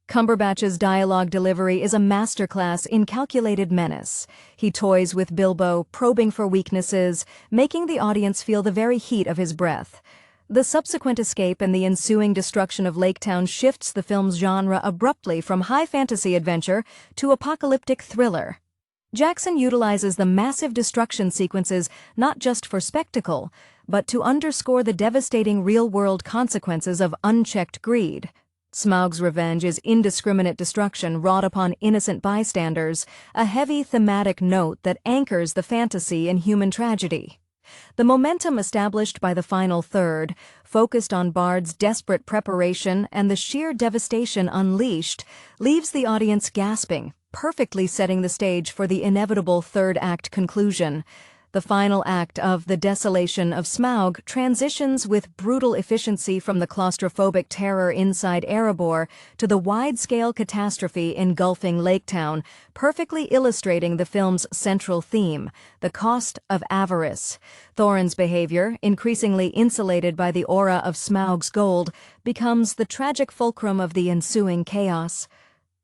Cumberbatch's dialogue delivery is a masterclass in calculated menace. He toys with Bilbo, probing for weaknesses, making the audience feel the very heat of his breath. The subsequent escape and the ensuing destruction of Lake Town shifts the film's genre abruptly from high fantasy adventure to apocalyptic thriller. Jackson utilizes the massive destruction sequences not just for spectacle, but to underscore the devastating real-world consequences of unchecked greed. Smaug's revenge is indiscriminate destruction wrought upon innocent bystanders, a heavy thematic note that anchors the fantasy in human tragedy. The momentum established by the final third, focused on Bard's desperate preparation and the sheer devastation unleashed, leaves the audience gasping, perfectly setting the stage for the inevitable third-act conclusion. The final act of The Desolation of Smaug transitions with brutal efficiency from the claustrophobic terror inside Erebor to the wide-scale catastrophe engulfing Lake Town, perfectly illustrating the film's central theme, the cost of avarice. Thorin's behavior, increasingly insulated by the aura of Smaug's gold, becomes the tragic fulcrum of the ensuing chaos.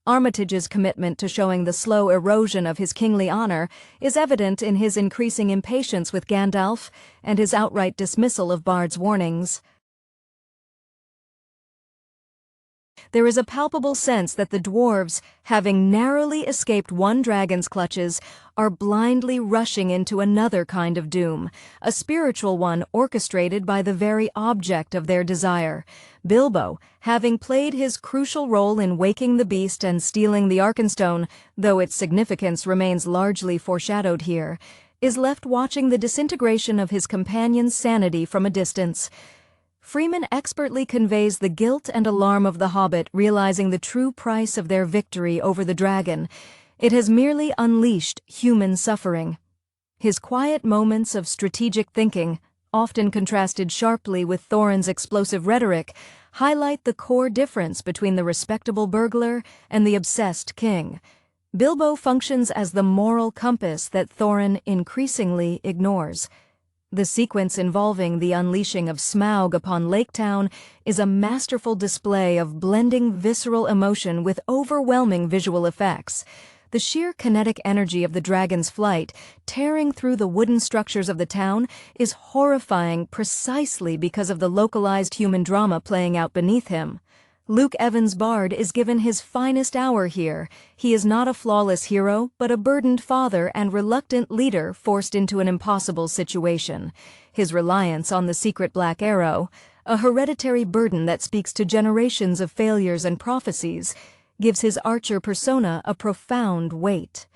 Armitage's commitment to showing the slow erosion of his kingly honor is evident in his increasing impatience with Gandalf and his outright dismissal of Bard's warnings. There is a palpable sense that the dwarves, having narrowly escaped one dragon's clutches, are blindly rushing into another kind of doom, a spiritual one orchestrated by the very object of their desire. Bilbo, having played his crucial role in waking the beast and stealing the Arkenstone, though its significance remains largely foreshadowed here, is left watching the disintegration of his companion's sanity from a distance. Freeman expertly conveys the guilt and alarm of the Hobbit realizing the true price of their victory over the dragon. It has merely unleashed human suffering. His quiet moments of strategic thinking, often contrasted sharply with Thorin's explosive rhetoric, highlight the core difference between the respectable burglar and the obsessed king. Bilbo functions as the moral compass that Thorin increasingly ignores. The sequence involving the unleashing of Smaug upon Lake Town is a masterful display of blending visceral emotion with overwhelming visual effects. The sheer kinetic energy of the dragon's flight, tearing through the wooden structures of the town, is horrifying precisely because of the localized human drama playing out beneath him. Luke Evans' Bard is given his finest hour here. He is not a flawless hero, but a burdened father and reluctant leader forced into an impossible situation. His reliance on the secret Black Arrow, a hereditary burden that speaks to generations of failures and prophecies, gives his archer persona a profound weight.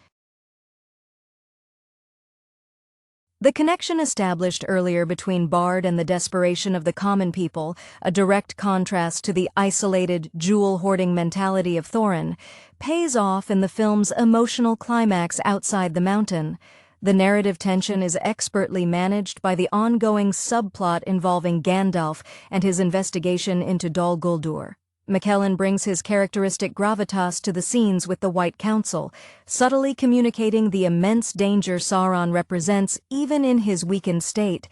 The connection established earlier between Bard and the desperation of the common people, a direct contrast to the isolated, jewel-hoarding mentality of Thorin, pays off in the film's emotional climax outside the mountain. The narrative tension is expertly managed by the ongoing subplot involving Gandalf and his investigation into Dol Guldur. McKellen brings his characteristic gravitas to the scenes with the White Council, subtly communicating the immense danger Sauron represents even in his weakened state.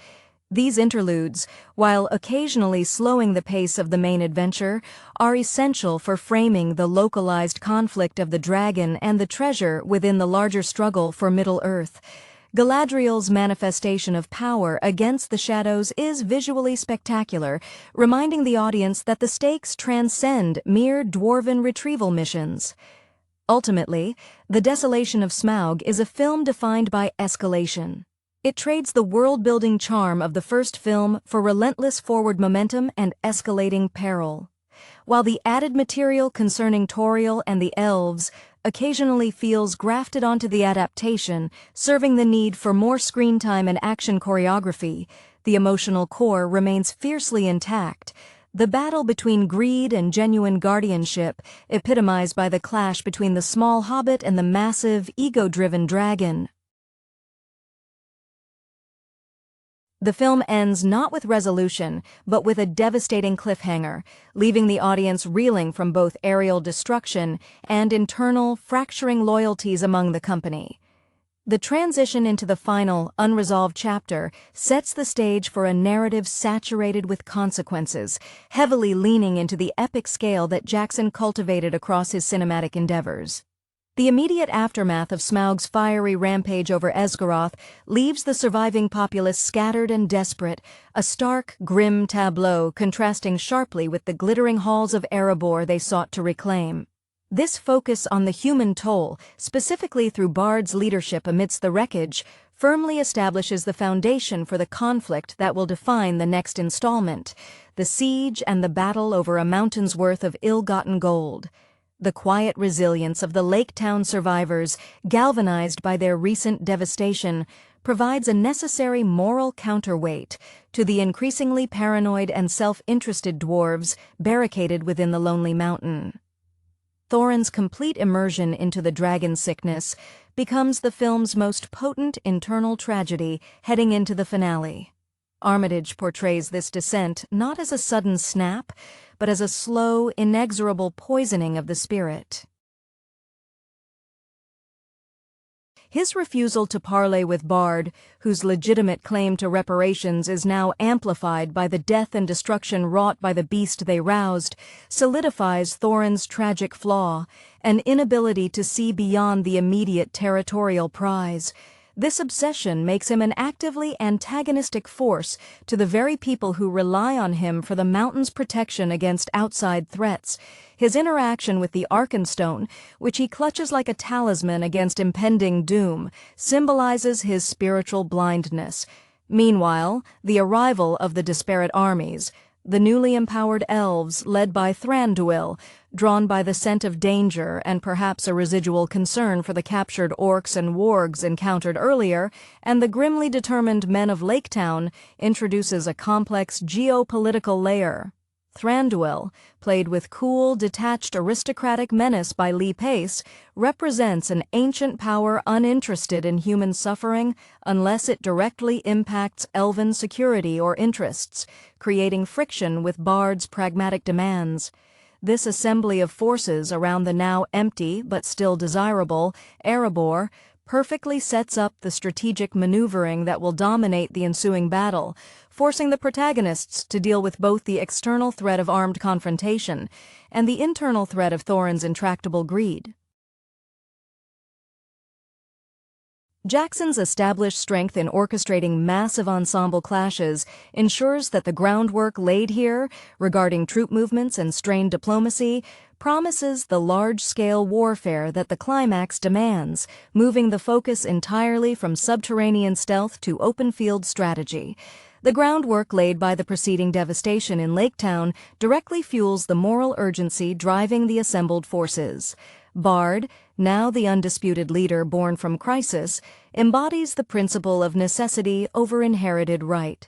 These interludes, while occasionally slowing the pace of the main adventure, are essential for framing the localized conflict of the dragon and the treasure within the larger struggle for Middle-earth. Galadriel's manifestation of power against the shadows is visually spectacular, reminding the audience that the stakes transcend mere dwarven retrieval missions. Ultimately, The Desolation of Smaug is a film defined by escalation. It trades the world-building charm of the first film for relentless forward momentum and escalating peril. While the added material concerning Tauriel and the elves occasionally feels grafted onto the adaptation, serving the need for more screen time and action choreography, the emotional core remains fiercely intact. The battle between greed and genuine guardianship, epitomized by the clash between the small hobbit and the massive, ego-driven dragon. The film ends not with resolution, but with a devastating cliffhanger, leaving the audience reeling from both aerial destruction and internal, fracturing loyalties among the company. The transition into the final, unresolved chapter sets the stage for a narrative saturated with consequences, heavily leaning into the epic scale that Jackson cultivated across his cinematic endeavors. The immediate aftermath of Smaug's fiery rampage over Esgaroth leaves the surviving populace scattered and desperate, a stark, grim tableau contrasting sharply with the glittering halls of Erebor they sought to reclaim. This focus on the human toll, specifically through Bard's leadership amidst the wreckage, firmly establishes the foundation for the conflict that will define the next installment, the siege and the battle over a mountain's worth of ill-gotten gold. The quiet resilience of the Lake Town survivors, galvanized by their recent devastation, provides a necessary moral counterweight to the increasingly paranoid and self-interested dwarves barricaded within the lonely mountain. Thorin's complete immersion into the dragon sickness becomes the film's most potent internal tragedy heading into the finale. Armitage portrays this descent not as a sudden snap, but as a slow, inexorable poisoning of the spirit. His refusal to parley with Bard, whose legitimate claim to reparations is now amplified by the death and destruction wrought by the beast they roused, solidifies Thorin's tragic flaw, an inability to see beyond the immediate territorial prize. This obsession makes him an actively antagonistic force to the very people who rely on him for the mountain's protection against outside threats. His interaction with the Arkenstone, which he clutches like a talisman against impending doom, symbolizes his spiritual blindness. Meanwhile, the arrival of the disparate armies, the newly empowered elves led by Thranduil, drawn by the scent of danger and perhaps a residual concern for the captured orcs and wargs encountered earlier, and the grimly determined men of Lake Town, introduces a complex geopolitical layer. Thranduil, played with cool, detached aristocratic menace by Lee Pace, represents an ancient power uninterested in human suffering unless it directly impacts elven security or interests, creating friction with Bard's pragmatic demands. This assembly of forces around the now empty but still desirable Erebor perfectly sets up the strategic maneuvering that will dominate the ensuing battle, forcing the protagonists to deal with both the external threat of armed confrontation and the internal threat of Thorin's intractable greed. Jackson's established strength in orchestrating massive ensemble clashes ensures that the groundwork laid here, regarding troop movements and strained diplomacy, promises the large-scale warfare that the climax demands, moving the focus entirely from subterranean stealth to open-field strategy. The groundwork laid by the preceding devastation in Lake Town directly fuels the moral urgency driving the assembled forces. Bard, now the undisputed leader born from crisis, embodies the principle of necessity over inherited right.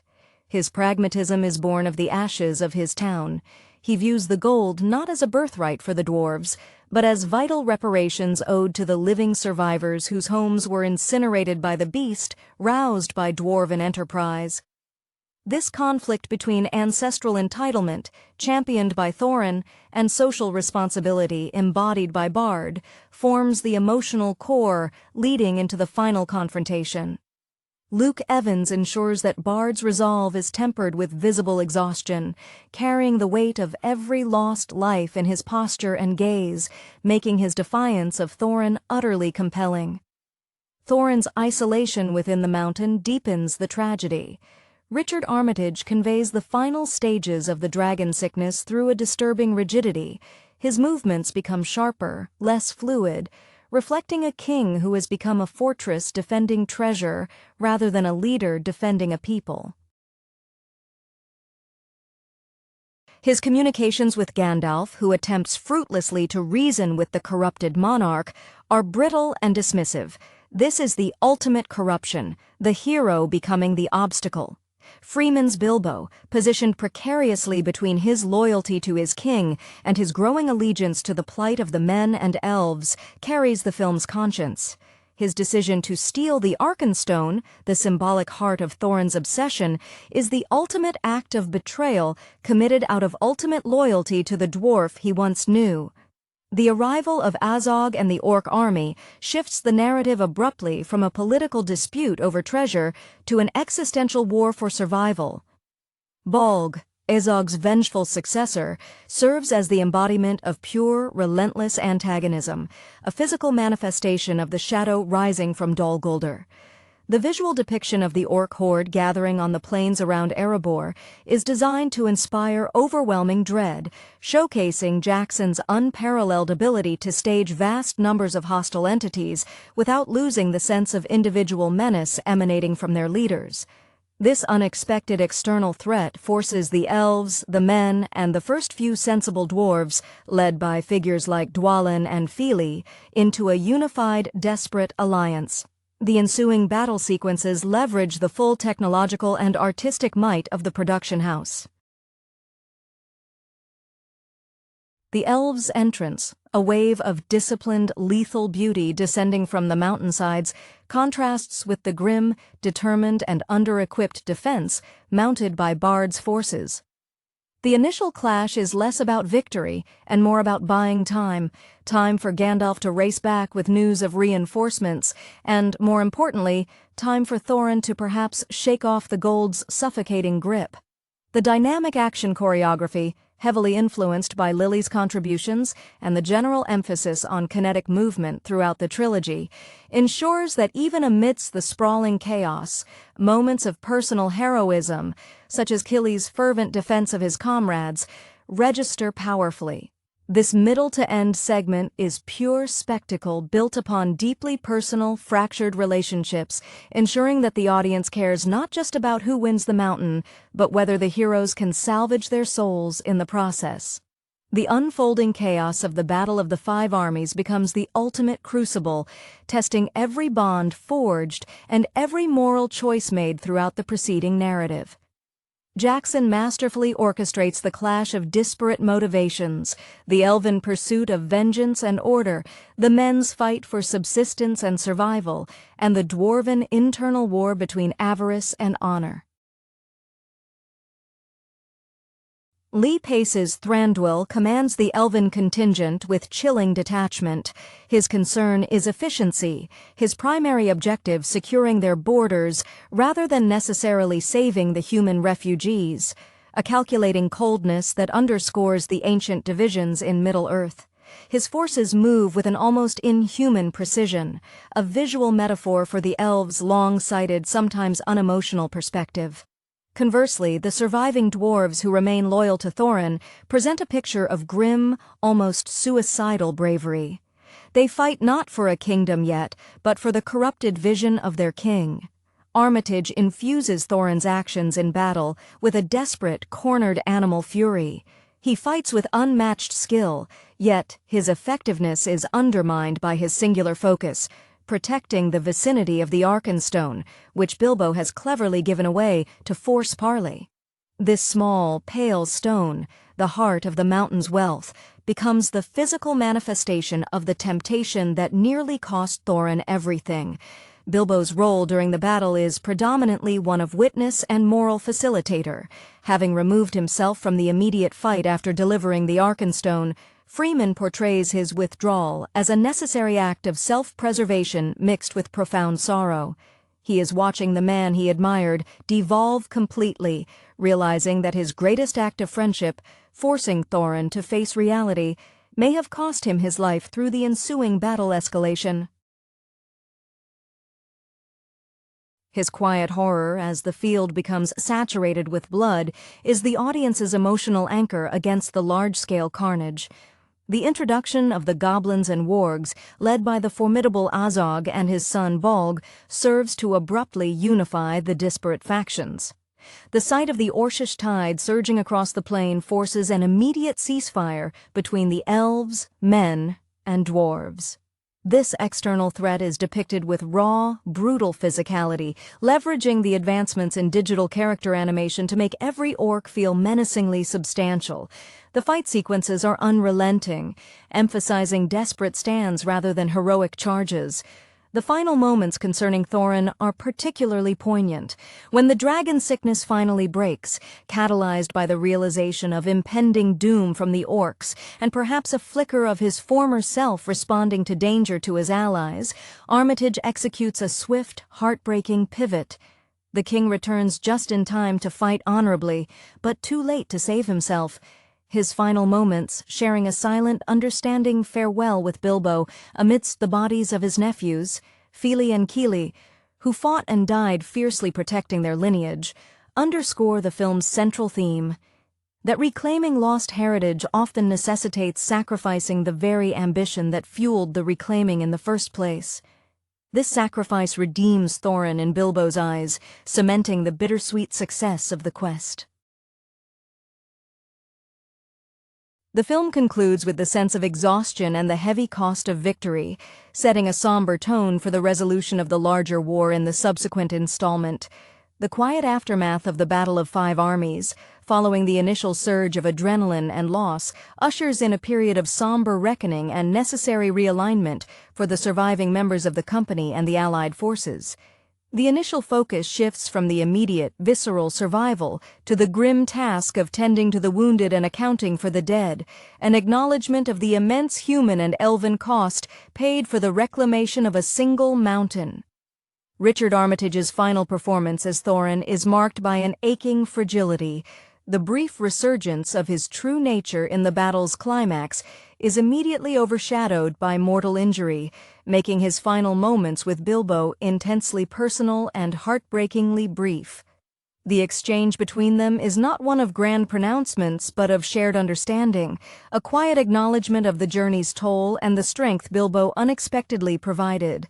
His pragmatism is born of the ashes of his town. He views the gold not as a birthright for the dwarves, but as vital reparations owed to the living survivors whose homes were incinerated by the beast, roused by dwarven enterprise. This conflict between ancestral entitlement, championed by Thorin, and social responsibility, embodied by Bard, forms the emotional core leading into the final confrontation. Luke Evans ensures that Bard's resolve is tempered with visible exhaustion, carrying the weight of every lost life in his posture and gaze, making his defiance of Thorin utterly compelling. Thorin's isolation within the mountain deepens the tragedy. Richard Armitage conveys the final stages of the dragon sickness through a disturbing rigidity. His movements become sharper, less fluid, reflecting a king who has become a fortress defending treasure rather than a leader defending a people. His communications with Gandalf, who attempts fruitlessly to reason with the corrupted monarch, are brittle and dismissive. This is the ultimate corruption, the hero becoming the obstacle. Freeman's Bilbo, positioned precariously between his loyalty to his king and his growing allegiance to the plight of the men and elves, carries the film's conscience. His decision to steal the Arkenstone, the symbolic heart of Thorin's obsession, is the ultimate act of betrayal committed out of ultimate loyalty to the dwarf he once knew. The arrival of Azog and the Orc army shifts the narrative abruptly from a political dispute over treasure to an existential war for survival. Bolg, Azog's vengeful successor, serves as the embodiment of pure, relentless antagonism, a physical manifestation of the shadow rising from Dol Guldur. The visual depiction of the Orc horde gathering on the plains around Erebor is designed to inspire overwhelming dread, showcasing Jackson's unparalleled ability to stage vast numbers of hostile entities without losing the sense of individual menace emanating from their leaders. This unexpected external threat forces the elves, the men, and the first few sensible dwarves, led by figures like Dwalin and Fili, into a unified, desperate alliance. The ensuing battle sequences leverage the full technological and artistic might of the production house. The elves' entrance, a wave of disciplined, lethal beauty descending from the mountainsides, contrasts with the grim, determined, and under-equipped defense mounted by Bard's forces. The initial clash is less about victory and more about buying time for Gandalf to race back with news of reinforcements, and, more importantly, time for Thorin to perhaps shake off the gold's suffocating grip. The dynamic action choreography, heavily influenced by Lily's contributions and the general emphasis on kinetic movement throughout the trilogy, ensures that even amidst the sprawling chaos, moments of personal heroism, such as Killy's fervent defense of his comrades, register powerfully. This middle-to-end segment is pure spectacle built upon deeply personal, fractured relationships, ensuring that the audience cares not just about who wins the mountain, but whether the heroes can salvage their souls in the process. The unfolding chaos of the Battle of the Five Armies becomes the ultimate crucible, testing every bond forged and every moral choice made throughout the preceding narrative. Jackson masterfully orchestrates the clash of disparate motivations, the elven pursuit of vengeance and order, the men's fight for subsistence and survival, and the dwarven internal war between avarice and honor. Lee Pace's Thranduil commands the elven contingent with chilling detachment. His concern is efficiency, his primary objective securing their borders rather than necessarily saving the human refugees, a calculating coldness that underscores the ancient divisions in Middle-earth. His forces move with an almost inhuman precision, a visual metaphor for the elves' long-sighted, sometimes unemotional perspective. Conversely, the surviving dwarves who remain loyal to Thorin present a picture of grim, almost suicidal bravery. They fight not for a kingdom yet, but for the corrupted vision of their king. Armitage infuses Thorin's actions in battle with a desperate, cornered animal fury. He fights with unmatched skill, yet his effectiveness is undermined by his singular focus, protecting the vicinity of the Arkenstone, which Bilbo has cleverly given away to force parley. This small, pale stone, the heart of the mountain's wealth, becomes the physical manifestation of the temptation that nearly cost Thorin everything. Bilbo's role during the battle is predominantly one of witness and moral facilitator. Having removed himself from the immediate fight after delivering the Arkenstone, Freeman portrays his withdrawal as a necessary act of self-preservation mixed with profound sorrow. He is watching the man he admired devolve completely, realizing that his greatest act of friendship, forcing Thorin to face reality, may have cost him his life through the ensuing battle escalation. His quiet horror as the field becomes saturated with blood is the audience's emotional anchor against the large-scale carnage. The introduction of the goblins and wargs, led by the formidable Azog and his son Bolg, serves to abruptly unify the disparate factions. The sight of the Orcish tide surging across the plain forces an immediate ceasefire between the elves, men, and dwarves. This external threat is depicted with raw, brutal physicality, leveraging the advancements in digital character animation to make every orc feel menacingly substantial. The fight sequences are unrelenting, emphasizing desperate stands rather than heroic charges. The final moments concerning Thorin are particularly poignant. When the dragon sickness finally breaks, catalyzed by the realization of impending doom from the orcs, and perhaps a flicker of his former self responding to danger to his allies, Armitage executes a swift, heartbreaking pivot. The king returns just in time to fight honorably, but too late to save himself. His final moments, sharing a silent, understanding farewell with Bilbo amidst the bodies of his nephews, Fili and Kili, who fought and died fiercely protecting their lineage, underscore the film's central theme, that reclaiming lost heritage often necessitates sacrificing the very ambition that fueled the reclaiming in the first place. This sacrifice redeems Thorin in Bilbo's eyes, cementing the bittersweet success of the quest. The film concludes with the sense of exhaustion and the heavy cost of victory, setting a somber tone for the resolution of the larger war in the subsequent installment. The quiet aftermath of the Battle of Five Armies, following the initial surge of adrenaline and loss, ushers in a period of somber reckoning and necessary realignment for the surviving members of the company and the Allied forces. The initial focus shifts from the immediate, visceral survival to the grim task of tending to the wounded and accounting for the dead, an acknowledgement of the immense human and elven cost paid for the reclamation of a single mountain. Richard Armitage's final performance as Thorin is marked by an aching fragility. The brief resurgence of his true nature in the battle's climax is immediately overshadowed by mortal injury, making his final moments with Bilbo intensely personal and heartbreakingly brief. The exchange between them is not one of grand pronouncements but of shared understanding, a quiet acknowledgement of the journey's toll and the strength Bilbo unexpectedly provided.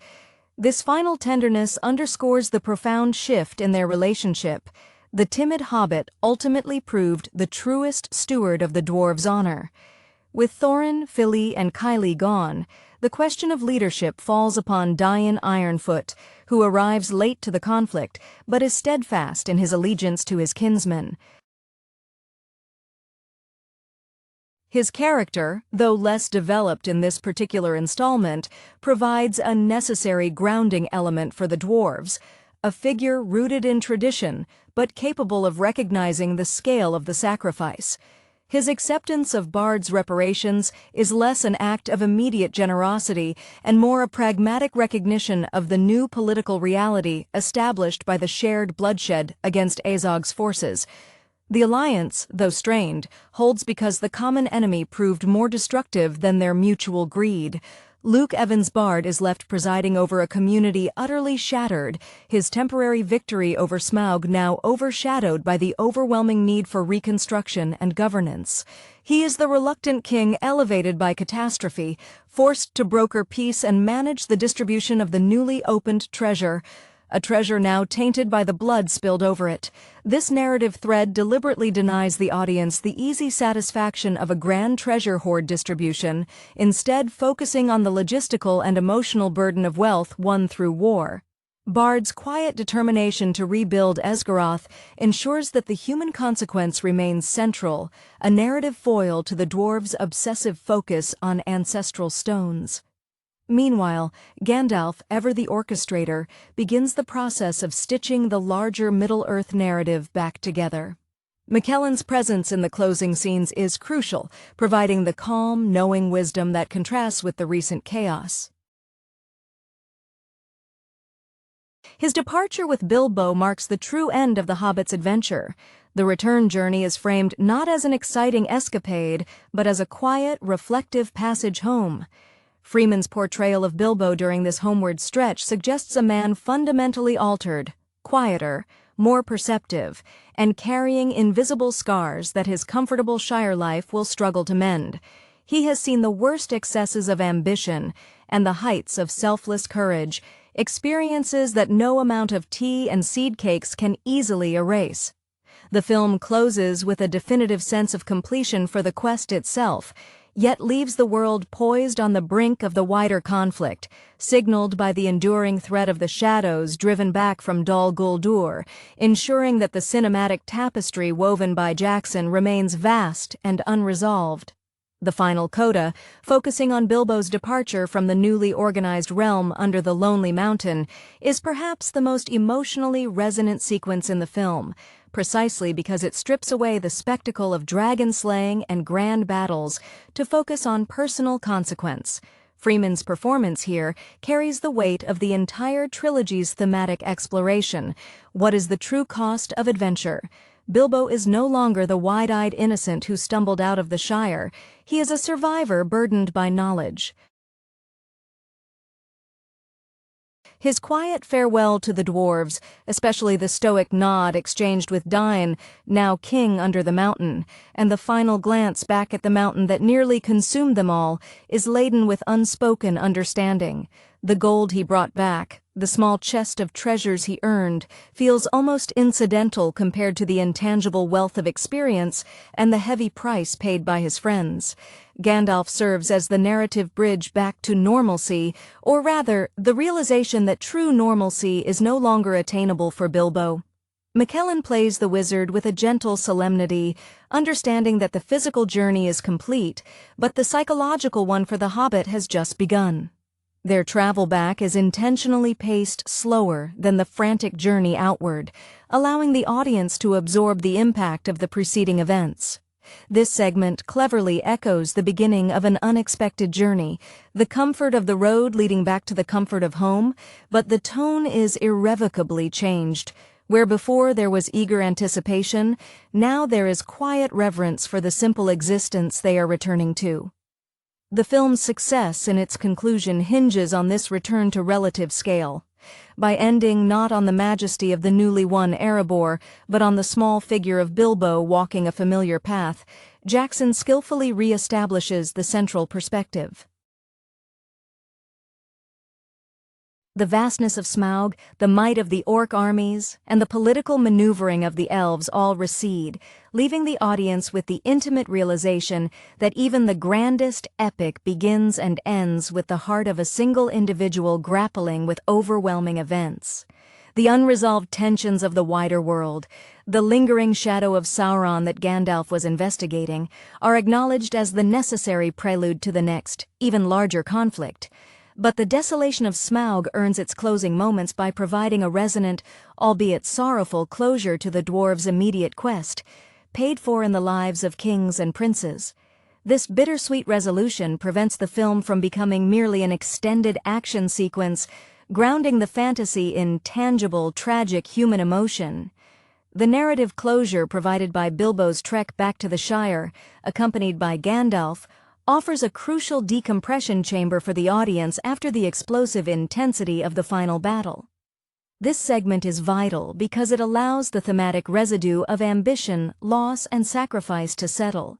This final tenderness underscores the profound shift in their relationship. The timid hobbit ultimately proved the truest steward of the dwarves' honor. With Thorin, Fili, and Kili gone, the question of leadership falls upon Dain Ironfoot, who arrives late to the conflict, but is steadfast in his allegiance to his kinsmen. His character, though less developed in this particular installment, provides a necessary grounding element for the dwarves, a figure rooted in tradition, but capable of recognizing the scale of the sacrifice. His acceptance of Bard's reparations is less an act of immediate generosity and more a pragmatic recognition of the new political reality established by the shared bloodshed against Azog's forces. The alliance, though strained, holds because the common enemy proved more destructive than their mutual greed. Luke Evans Bard is left presiding over a community utterly shattered, his temporary victory over Smaug now overshadowed by the overwhelming need for reconstruction and governance. He is the reluctant king elevated by catastrophe, forced to broker peace and manage the distribution of the newly opened treasure. a treasure now tainted by the blood spilled over it. This narrative thread deliberately denies the audience the easy satisfaction of a grand treasure hoard distribution, instead focusing on the logistical and emotional burden of wealth won through war. Bard's quiet determination to rebuild Esgaroth ensures that the human consequence remains central, a narrative foil to the dwarves' obsessive focus on ancestral stones. Meanwhile, Gandalf, ever the orchestrator, begins the process of stitching the larger Middle-earth narrative back together. McKellen's presence in the closing scenes is crucial, providing the calm, knowing wisdom that contrasts with the recent chaos. His departure with Bilbo marks the true end of the Hobbit's adventure. The return journey is framed not as an exciting escapade, but as a quiet, reflective passage home. Freeman's portrayal of Bilbo during this homeward stretch suggests a man fundamentally altered, quieter, more perceptive, and carrying invisible scars that his comfortable Shire life will struggle to mend. He has seen the worst excesses of ambition and the heights of selfless courage, experiences that no amount of tea and seed cakes can easily erase. The film closes with a definitive sense of completion for the quest itself, yet leaves the world poised on the brink of the wider conflict, signaled by the enduring threat of the shadows driven back from Dol Guldur, ensuring that the cinematic tapestry woven by Jackson remains vast and unresolved. The final coda, focusing on Bilbo's departure from the newly organized realm under the Lonely Mountain, is perhaps the most emotionally resonant sequence in the film, precisely because it strips away the spectacle of dragon slaying and grand battles to focus on personal consequence. Freeman's performance here carries the weight of the entire trilogy's thematic exploration. What is the true cost of adventure? Bilbo is no longer the wide-eyed innocent who stumbled out of the Shire. He is a survivor burdened by knowledge. His quiet farewell to the dwarves, especially the stoic nod exchanged with Dain, now king under the mountain, and the final glance back at the mountain that nearly consumed them all, is laden with unspoken understanding. The gold he brought back, the small chest of treasures he earned, feels almost incidental compared to the intangible wealth of experience and the heavy price paid by his friends. Gandalf serves as the narrative bridge back to normalcy, or rather, the realization that true normalcy is no longer attainable for Bilbo. McKellen plays the wizard with a gentle solemnity, understanding that the physical journey is complete, but the psychological one for the Hobbit has just begun. Their travel back is intentionally paced slower than the frantic journey outward, allowing the audience to absorb the impact of the preceding events. This segment cleverly echoes the beginning of an unexpected journey, the comfort of the road leading back to the comfort of home, but the tone is irrevocably changed. Where before there was eager anticipation, now there is quiet reverence for the simple existence they are returning to. The film's success in its conclusion hinges on this return to relative scale. By ending not on the majesty of the newly won Erebor, but on the small figure of Bilbo walking a familiar path, Jackson skillfully re-establishes the central perspective. The vastness of Smaug, the might of the orc armies, and the political maneuvering of the elves all recede, leaving the audience with the intimate realization that even the grandest epic begins and ends with the heart of a single individual grappling with overwhelming events. The unresolved tensions of the wider world, the lingering shadow of Sauron that Gandalf was investigating, are acknowledged as the necessary prelude to the next, even larger conflict. But the Desolation of Smaug earns its closing moments by providing a resonant, albeit sorrowful, closure to the dwarves' immediate quest, paid for in the lives of kings and princes. This bittersweet resolution prevents the film from becoming merely an extended action sequence, grounding the fantasy in tangible, tragic human emotion. The narrative closure provided by Bilbo's trek back to the Shire, accompanied by Gandalf, offers a crucial decompression chamber for the audience after the explosive intensity of the final battle. This segment is vital because it allows the thematic residue of ambition, loss, and sacrifice to settle.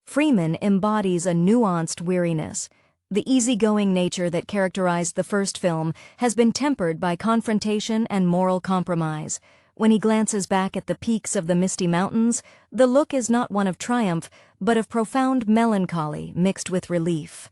Freeman embodies a nuanced weariness, The easygoing nature that characterized the first film has been tempered by confrontation and moral compromise. When he glances back at the peaks of the Misty Mountains, the look is not one of triumph, but of profound melancholy mixed with relief.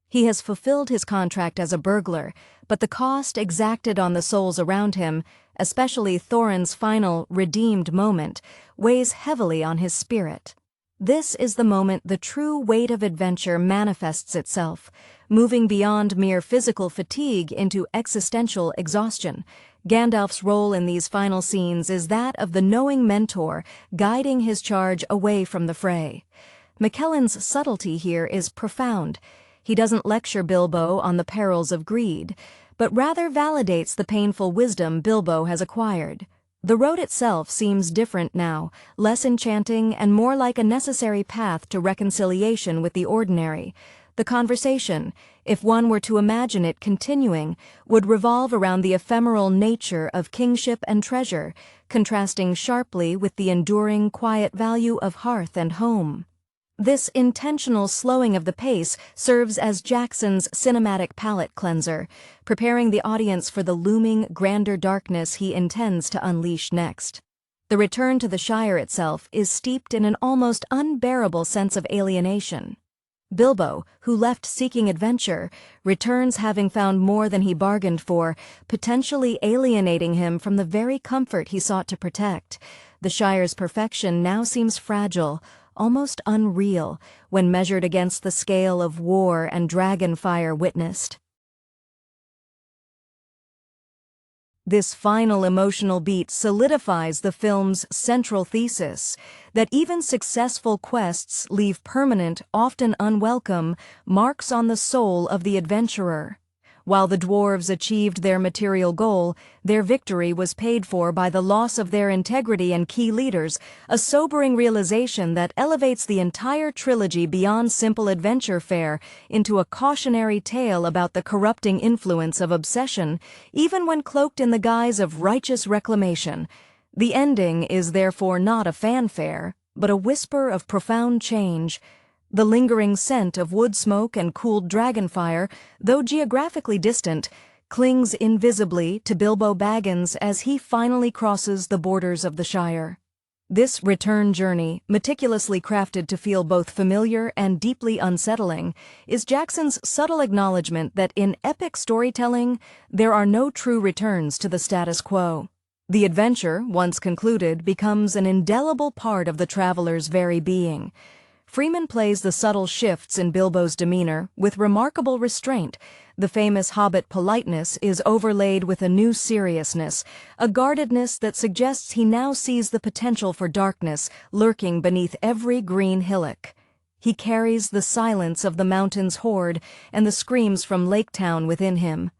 He has fulfilled his contract as a burglar, but the cost exacted on the souls around him, especially Thorin's final, redeemed moment, weighs heavily on his spirit. This is the moment the true weight of adventure manifests itself, moving beyond mere physical fatigue into existential exhaustion. Gandalf's role in these final scenes is that of the knowing mentor guiding his charge away from the fray. McKellen's subtlety here is profound. He doesn't lecture Bilbo on the perils of greed, but rather validates the painful wisdom Bilbo has acquired. The road itself seems different now, less enchanting and more like a necessary path to reconciliation with the ordinary. The conversation, if one were to imagine it continuing, would revolve around the ephemeral nature of kingship and treasure, contrasting sharply with the enduring, quiet value of hearth and home. This intentional slowing of the pace serves as Jackson's cinematic palate cleanser, preparing the audience for the looming, grander darkness he intends to unleash next. The return to the Shire itself is steeped in an almost unbearable sense of alienation. Bilbo, who left seeking adventure, returns having found more than he bargained for, potentially alienating him from the very comfort he sought to protect. The Shire's perfection now seems fragile, almost unreal, when measured against the scale of war and dragonfire witnessed. This final emotional beat solidifies the film's central thesis, that even successful quests leave permanent, often unwelcome, marks on the soul of the adventurer. While the dwarves achieved their material goal, their victory was paid for by the loss of their integrity and key leaders, a sobering realization that elevates the entire trilogy beyond simple adventure fare into a cautionary tale about the corrupting influence of obsession, even when cloaked in the guise of righteous reclamation. The ending is therefore not a fanfare, but a whisper of profound change. The lingering scent of wood smoke and cooled dragonfire, though geographically distant, clings invisibly to Bilbo Baggins as he finally crosses the borders of the Shire. This return journey, meticulously crafted to feel both familiar and deeply unsettling, is Jackson's subtle acknowledgement that in epic storytelling, there are no true returns to the status quo. The adventure, once concluded, becomes an indelible part of the traveler's very being. Freeman plays the subtle shifts in Bilbo's demeanor with remarkable restraint. The famous Hobbit politeness is overlaid with a new seriousness, a guardedness that suggests he now sees the potential for darkness lurking beneath every green hillock. He carries the silence of the mountain's horde and the screams from Lake Town within him.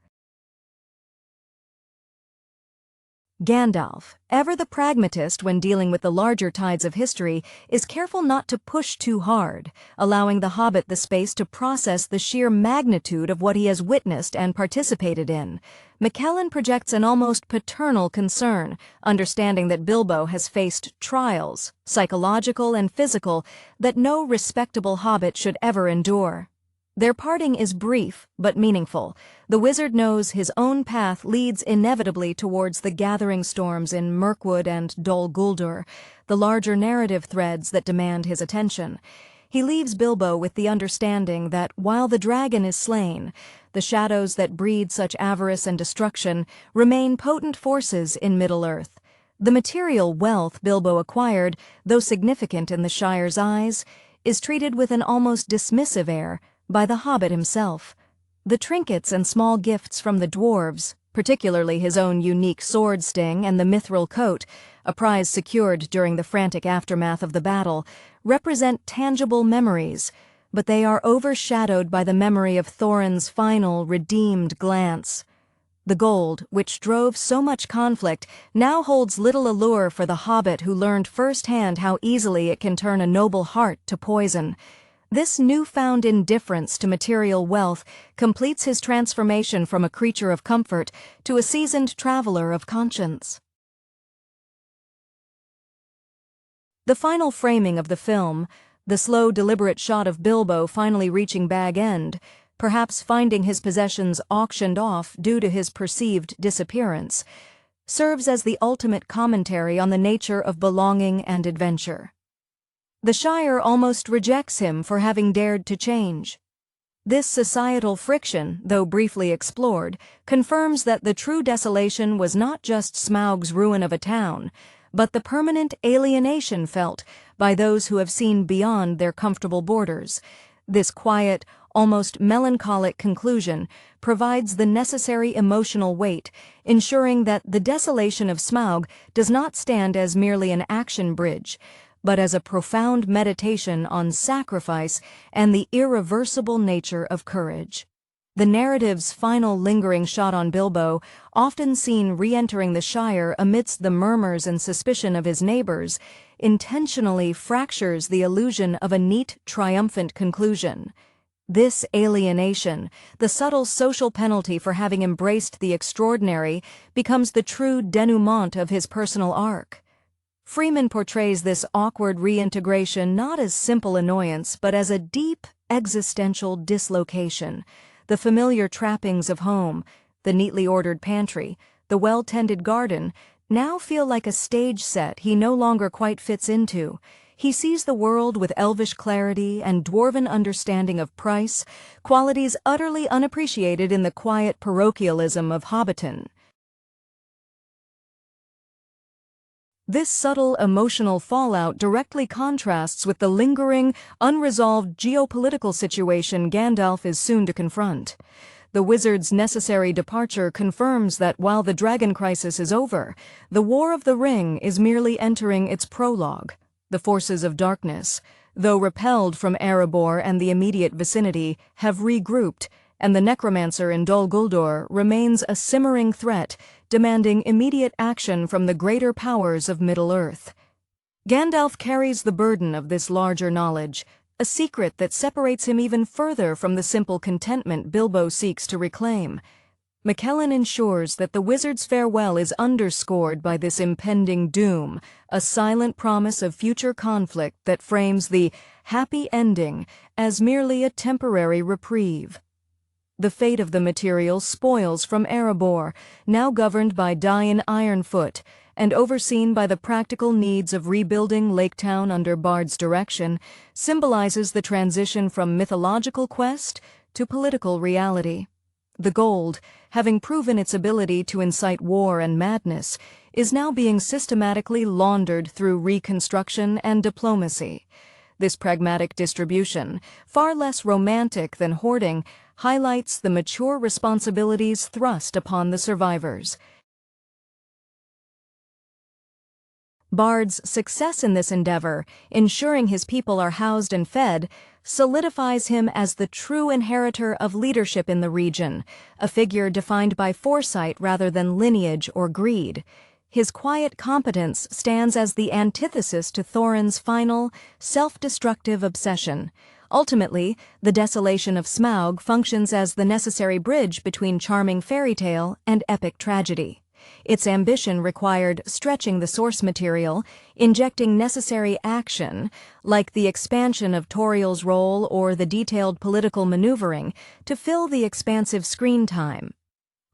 Gandalf, ever the pragmatist when dealing with the larger tides of history, is careful not to push too hard, allowing the Hobbit the space to process the sheer magnitude of what he has witnessed and participated in. McKellen projects an almost paternal concern, understanding that Bilbo has faced trials, psychological and physical, that no respectable Hobbit should ever endure. Their parting is brief but meaningful. The wizard knows his own path leads inevitably towards the gathering storms in Mirkwood and Dol Guldur, the larger narrative threads that demand his attention. He leaves Bilbo with the understanding that while the dragon is slain, the shadows that breed such avarice and destruction remain potent forces in Middle-earth. The material wealth Bilbo acquired, though significant in the Shire's eyes, is treated with an almost dismissive air by the Hobbit himself. The trinkets and small gifts from the dwarves, particularly his own unique sword sting and the mithril coat, a prize secured during the frantic aftermath of the battle, represent tangible memories, but they are overshadowed by the memory of Thorin's final, redeemed glance. The gold, which drove so much conflict, now holds little allure for the Hobbit who learned firsthand how easily it can turn a noble heart to poison. This newfound indifference to material wealth completes his transformation from a creature of comfort to a seasoned traveler of conscience. The final framing of the film, The slow, deliberate shot of Bilbo finally reaching Bag End, perhaps finding his possessions auctioned off due to his perceived disappearance, serves as the ultimate commentary on the nature of belonging and adventure. The Shire almost rejects him for having dared to change. This societal friction, though briefly explored, confirms that the true desolation was not just Smaug's ruin of a town, but the permanent alienation felt by those who have seen beyond their comfortable borders. This quiet, almost melancholic conclusion provides the necessary emotional weight, ensuring that the Desolation of Smaug does not stand as merely an action bridge, but as a profound meditation on sacrifice and the irreversible nature of courage. The narrative's final lingering shot on Bilbo, often seen re-entering the Shire amidst the murmurs and suspicion of his neighbors, intentionally fractures the illusion of a neat, triumphant conclusion. This alienation, the subtle social penalty for having embraced the extraordinary, becomes the true denouement of his personal arc. Freeman portrays this awkward reintegration not as simple annoyance but as a deep, existential dislocation. The familiar trappings of home, the neatly ordered pantry, the well-tended garden, now feel like a stage set he no longer quite fits into. He sees the world with elvish clarity and dwarven understanding of price, qualities utterly unappreciated in the quiet parochialism of Hobbiton. This subtle emotional fallout directly contrasts with the lingering, unresolved geopolitical situation Gandalf is soon to confront. The wizard's necessary departure confirms that while the dragon crisis is over, the War of the Ring is merely entering its prologue. The forces of darkness, though repelled from Erebor and the immediate vicinity, have regrouped, and the necromancer in Dol Guldur remains a simmering threat, demanding immediate action from the greater powers of Middle-earth. Gandalf carries the burden of this larger knowledge, a secret that separates him even further from the simple contentment Bilbo seeks to reclaim. McKellen ensures that the wizard's farewell is underscored by this impending doom, a silent promise of future conflict that frames the happy ending as merely a temporary reprieve. The fate of the material spoils from Erebor, now governed by Dain Ironfoot, and overseen by the practical needs of rebuilding Laketown under Bard's direction, symbolizes the transition from mythological quest to political reality. The gold, having proven its ability to incite war and madness, is now being systematically laundered through reconstruction and diplomacy. This pragmatic distribution, far less romantic than hoarding, highlights the mature responsibilities thrust upon the survivors. Bard's success in this endeavor, ensuring his people are housed and fed, solidifies him as the true inheritor of leadership in the region, a figure defined by foresight rather than lineage or greed. His quiet competence stands as the antithesis to Thorin's final, self-destructive obsession. Ultimately, the Desolation of Smaug functions as the necessary bridge between charming fairy tale and epic tragedy. Its ambition required stretching the source material, injecting necessary action, like the expansion of Tauriel's role or the detailed political maneuvering, to fill the expansive screen time.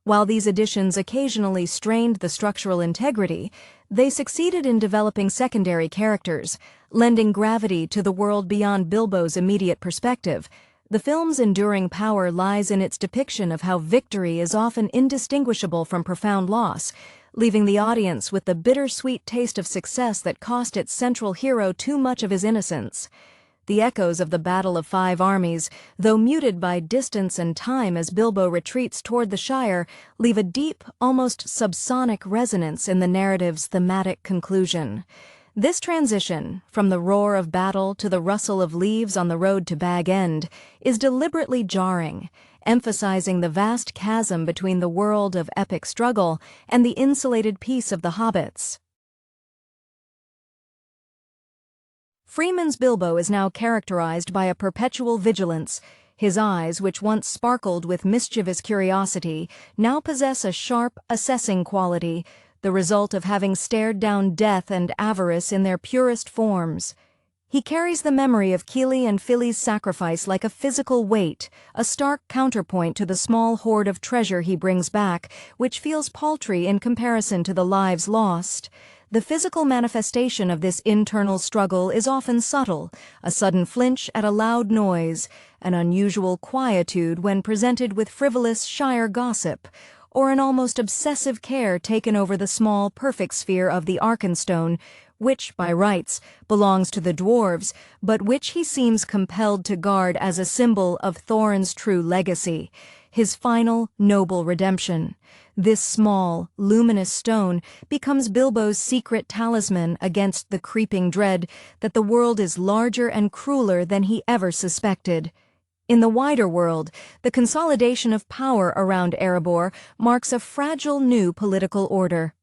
While these additions occasionally strained the structural integrity, they succeeded in developing secondary characters, lending gravity to the world beyond Bilbo's immediate perspective. The film's enduring power lies in its depiction of how victory is often indistinguishable from profound loss, leaving the audience with the bittersweet taste of success that cost its central hero too much of his innocence. The echoes of the Battle of Five Armies, though muted by distance and time as Bilbo retreats toward the Shire, leave a deep, almost subsonic resonance in the narrative's thematic conclusion. This transition, from the roar of battle to the rustle of leaves on the road to Bag End, is deliberately jarring, emphasizing the vast chasm between the world of epic struggle and the insulated peace of the hobbits. Freeman's Bilbo is now characterized by a perpetual vigilance. His eyes, which once sparkled with mischievous curiosity, now possess a sharp, assessing quality, the result of having stared down death and avarice in their purest forms. He carries the memory of Kili and Fili's sacrifice like a physical weight, a stark counterpoint to the small hoard of treasure he brings back, which feels paltry in comparison to the lives lost. The physical manifestation of this internal struggle is often subtle, a sudden flinch at a loud noise, an unusual quietude when presented with frivolous Shire gossip, or an almost obsessive care taken over the small, perfect sphere of the Arkenstone, which, by rights, belongs to the dwarves, but which he seems compelled to guard as a symbol of Thorin's true legacy, his final, noble redemption. This small, luminous stone becomes Bilbo's secret talisman against the creeping dread that the world is larger and crueler than he ever suspected. In the wider world, the consolidation of power around Erebor marks a fragile new political order.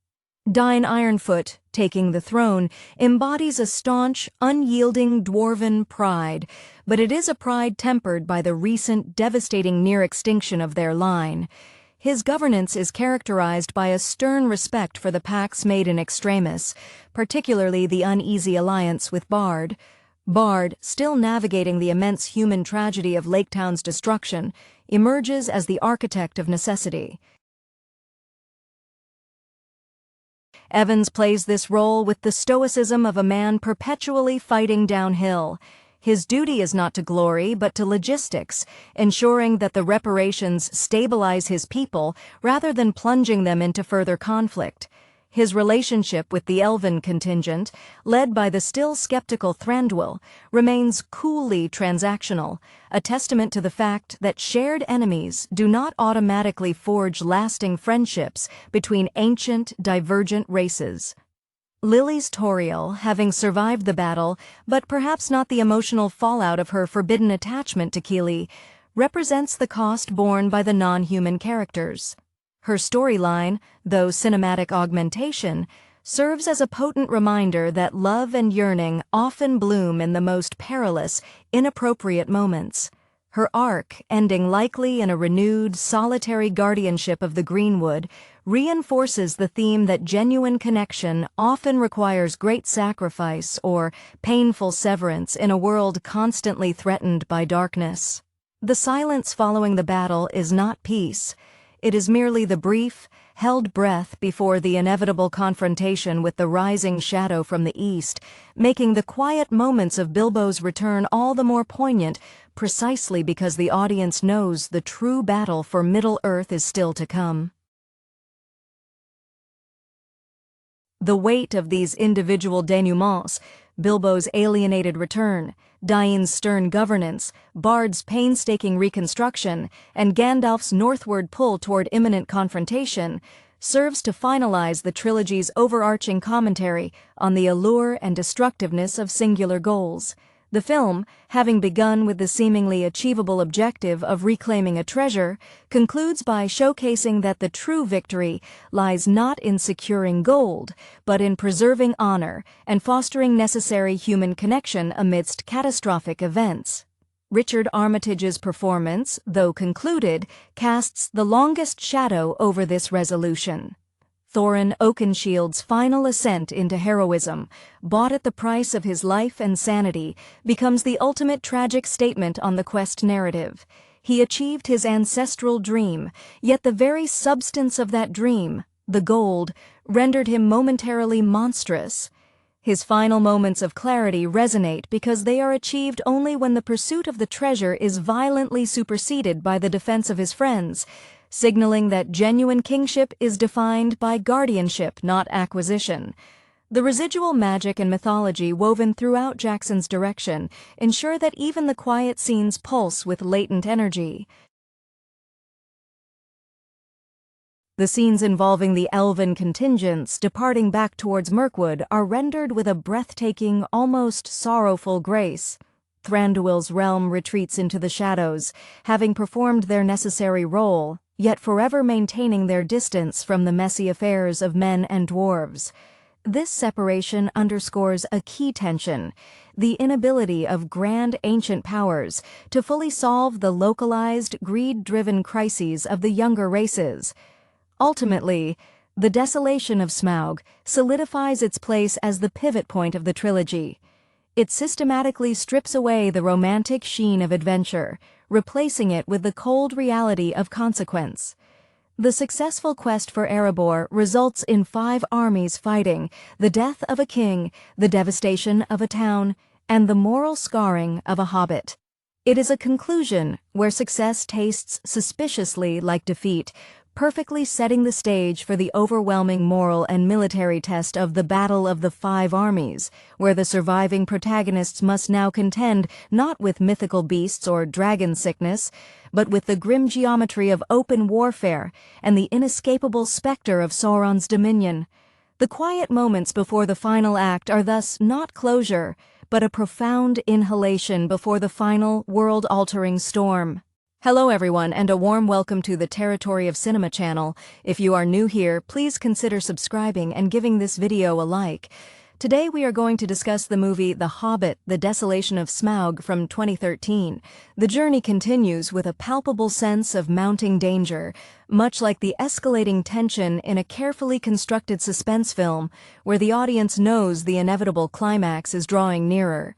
Dain Ironfoot, taking the throne, embodies a staunch, unyielding dwarven pride, but it is a pride tempered by the recent devastating near-extinction of their line. His governance is characterized by a stern respect for the pacts made in extremis, particularly the uneasy alliance with Bard. Bard, still navigating the immense human tragedy of Lake Town's destruction, emerges as the architect of necessity. Evans plays this role with the stoicism of a man perpetually fighting downhill. His duty is not to glory, but to logistics, ensuring that the reparations stabilize his people rather than plunging them into further conflict. His relationship with the Elven contingent, led by the still skeptical Thranduil, remains coolly transactional, a testament to the fact that shared enemies do not automatically forge lasting friendships between ancient, divergent races. Lily's Toriel, having survived the battle, but perhaps not the emotional fallout of her forbidden attachment to Kili, represents the cost borne by the non-human characters. Her storyline, though cinematic augmentation, serves as a potent reminder that love and yearning often bloom in the most perilous, inappropriate moments. Her arc, ending likely in a renewed, solitary guardianship of the Greenwood, reinforces the theme that genuine connection often requires great sacrifice or painful severance in a world constantly threatened by darkness. The silence following the battle is not peace. It is merely the brief, held breath before the inevitable confrontation with the rising shadow from the east, making the quiet moments of Bilbo's return all the more poignant precisely because the audience knows the true battle for Middle-earth is still to come. The weight of these individual denouements, Bilbo's alienated return, Dain's stern governance, Bard's painstaking reconstruction, and Gandalf's northward pull toward imminent confrontation, serves to finalize the trilogy's overarching commentary on the allure and destructiveness of singular goals. The film, having begun with the seemingly achievable objective of reclaiming a treasure, concludes by showcasing that the true victory lies not in securing gold, but in preserving honor and fostering necessary human connection amidst catastrophic events. Richard Armitage's performance, though concluded, casts the longest shadow over this resolution. Thorin Oakenshield's final ascent into heroism, bought at the price of his life and sanity, becomes the ultimate tragic statement on the quest narrative. He achieved his ancestral dream, yet the very substance of that dream, the gold, rendered him momentarily monstrous. His final moments of clarity resonate because they are achieved only when the pursuit of the treasure is violently superseded by the defense of his friends, signaling that genuine kingship is defined by guardianship, not acquisition. The residual magic and mythology woven throughout Jackson's direction ensure that even the quiet scenes pulse with latent energy. The scenes involving the elven contingents departing back towards Mirkwood are rendered with a breathtaking, almost sorrowful grace. Thranduil's realm retreats into the shadows, having performed their necessary role, yet forever maintaining their distance from the messy affairs of men and dwarves. This separation underscores a key tension, the inability of grand ancient powers to fully solve the localized, greed-driven crises of the younger races. Ultimately, the Desolation of Smaug solidifies its place as the pivot point of the trilogy. It systematically strips away the romantic sheen of adventure, replacing it with the cold reality of consequence. The successful quest for Erebor results in 5 armies fighting, the death of a king, the devastation of a town, and the moral scarring of a hobbit. It is a conclusion where success tastes suspiciously like defeat, perfectly setting the stage for the overwhelming moral and military test of the Battle of the 5 Armies, where the surviving protagonists must now contend not with mythical beasts or dragon sickness, but with the grim geometry of open warfare and the inescapable specter of Sauron's dominion. The quiet moments before the final act are thus not closure, but a profound inhalation before the final, world-altering storm. Hello everyone, and a warm welcome to the Territory of Cinema channel. If you are new here, please consider subscribing and giving this video a like. Today we are going to discuss the movie The Hobbit, The Desolation of Smaug from 2013. The journey continues with a palpable sense of mounting danger, much like the escalating tension in a carefully constructed suspense film, where the audience knows the inevitable climax is drawing nearer.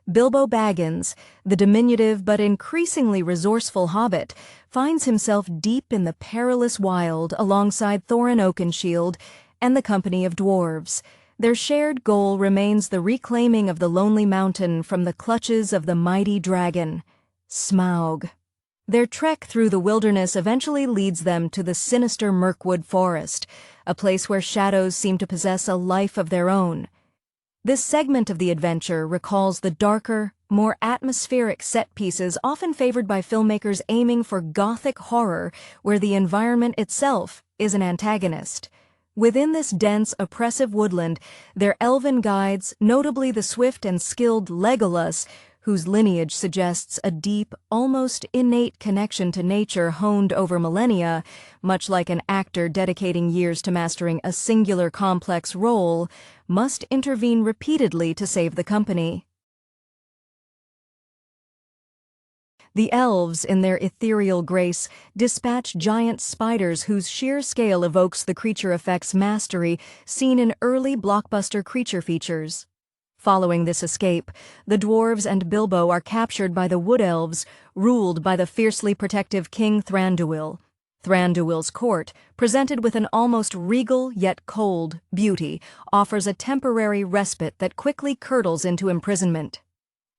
Bilbo Baggins, the diminutive but increasingly resourceful hobbit, finds himself deep in the perilous wild alongside Thorin Oakenshield and the company of dwarves. Their shared goal remains the reclaiming of the Lonely Mountain from the clutches of the mighty dragon, Smaug. Their trek through the wilderness eventually leads them to the sinister Mirkwood Forest, a place where shadows seem to possess a life of their own. This segment of the adventure recalls the darker, more atmospheric set pieces often favored by filmmakers aiming for gothic horror, where the environment itself is an antagonist. Within this dense, oppressive woodland, their elven guides, notably the swift and skilled Legolas, whose lineage suggests a deep, almost innate connection to nature honed over millennia, much like an actor dedicating years to mastering a singular complex role, must intervene repeatedly to save the company. The elves, in their ethereal grace, dispatch giant spiders whose sheer scale evokes the creature effects mastery seen in early blockbuster creature features. Following this escape, the dwarves and Bilbo are captured by the Wood Elves, ruled by the fiercely protective King Thranduil. Thranduil's court, presented with an almost regal yet cold beauty, offers a temporary respite that quickly curdles into imprisonment.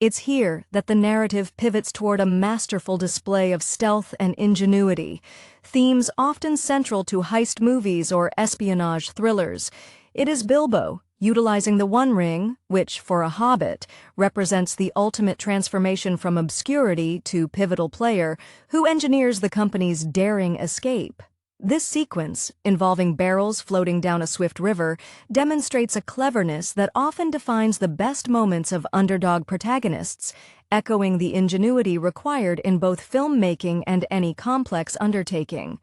It's here that the narrative pivots toward a masterful display of stealth and ingenuity, themes often central to heist movies or espionage thrillers. It is Bilbo, utilizing the One Ring, which, for a hobbit, represents the ultimate transformation from obscurity to pivotal player, who engineers the company's daring escape. This sequence, involving barrels floating down a swift river, demonstrates a cleverness that often defines the best moments of underdog protagonists, echoing the ingenuity required in both filmmaking and any complex undertaking.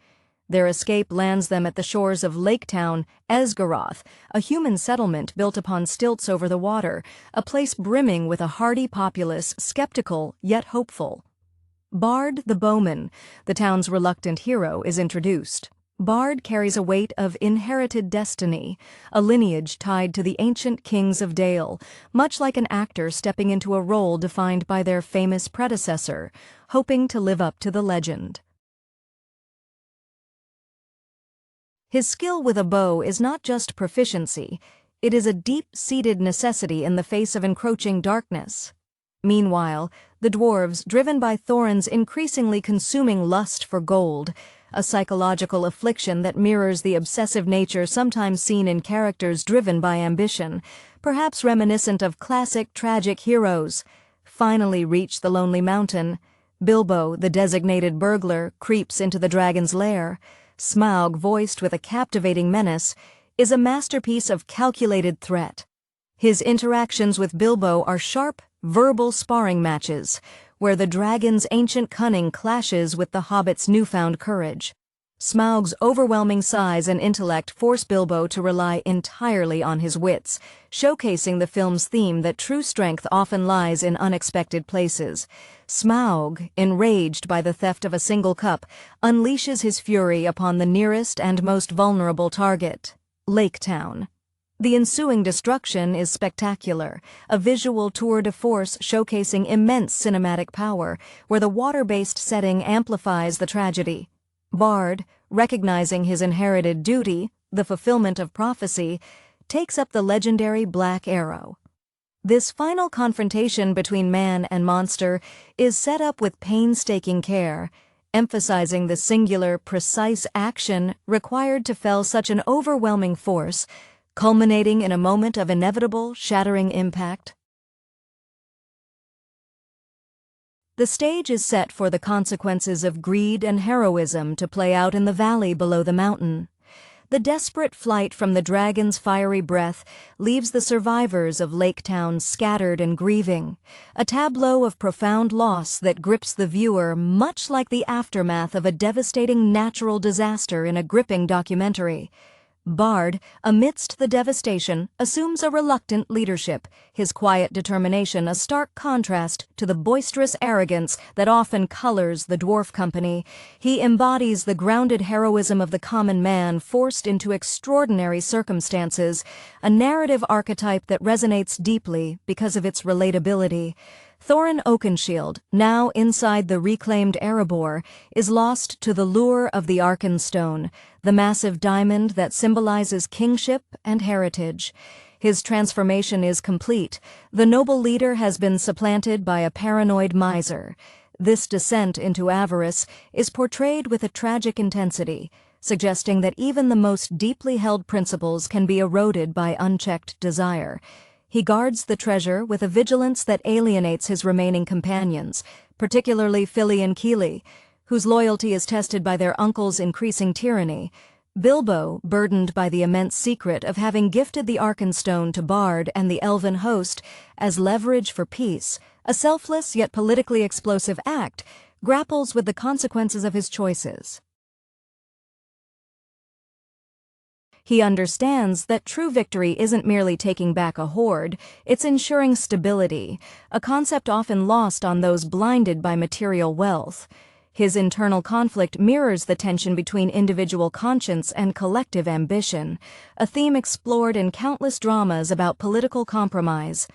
Their escape lands them at the shores of Lake Town, Esgaroth, a human settlement built upon stilts over the water, a place brimming with a hardy populace, skeptical yet hopeful. Bard the Bowman, the town's reluctant hero, is introduced. Bard carries a weight of inherited destiny, a lineage tied to the ancient kings of Dale, much like an actor stepping into a role defined by their famous predecessor, hoping to live up to the legend. His skill with a bow is not just proficiency, it is a deep-seated necessity in the face of encroaching darkness. Meanwhile, the dwarves, driven by Thorin's increasingly consuming lust for gold, a psychological affliction that mirrors the obsessive nature sometimes seen in characters driven by ambition, perhaps reminiscent of classic tragic heroes, finally reach the Lonely Mountain. Bilbo, the designated burglar, creeps into the dragon's lair. Smaug, voiced with a captivating menace, is a masterpiece of calculated threat. His interactions with Bilbo are sharp, verbal sparring matches, where the dragon's ancient cunning clashes with the hobbit's newfound courage. Smaug's overwhelming size and intellect force Bilbo to rely entirely on his wits, showcasing the film's theme that true strength often lies in unexpected places. Smaug, enraged by the theft of a single cup, unleashes his fury upon the nearest and most vulnerable target, Lake Town. The ensuing destruction is spectacular, a visual tour de force showcasing immense cinematic power, where the water-based setting amplifies the tragedy. Bard, recognizing his inherited duty, the fulfillment of prophecy, takes up the legendary Black Arrow. This final confrontation between man and monster is set up with painstaking care, emphasizing the singular, precise action required to fell such an overwhelming force, culminating in a moment of inevitable, shattering impact. The stage is set for the consequences of greed and heroism to play out in the valley below the mountain. The desperate flight from the dragon's fiery breath leaves the survivors of Lake Town scattered and grieving, a tableau of profound loss that grips the viewer much like the aftermath of a devastating natural disaster in a gripping documentary. Bard, amidst the devastation, assumes a reluctant leadership, his quiet determination a stark contrast to the boisterous arrogance that often colors the dwarf company. He embodies the grounded heroism of the common man forced into extraordinary circumstances, a narrative archetype that resonates deeply because of its relatability. Thorin Oakenshield, now inside the reclaimed Erebor, is lost to the lure of the Arkenstone, the massive diamond that symbolizes kingship and heritage. His transformation is complete. The noble leader has been supplanted by a paranoid miser. This descent into avarice is portrayed with a tragic intensity, suggesting that even the most deeply held principles can be eroded by unchecked desire. He guards the treasure with a vigilance that alienates his remaining companions, particularly Fili and Kili, whose loyalty is tested by their uncle's increasing tyranny. Bilbo, burdened by the immense secret of having gifted the Arkenstone to Bard and the elven host as leverage for peace, a selfless yet politically explosive act, grapples with the consequences of his choices. He understands that true victory isn't merely taking back a horde, it's ensuring stability, a concept often lost on those blinded by material wealth. His internal conflict mirrors the tension between individual conscience and collective ambition, a theme explored in countless dramas about political compromise.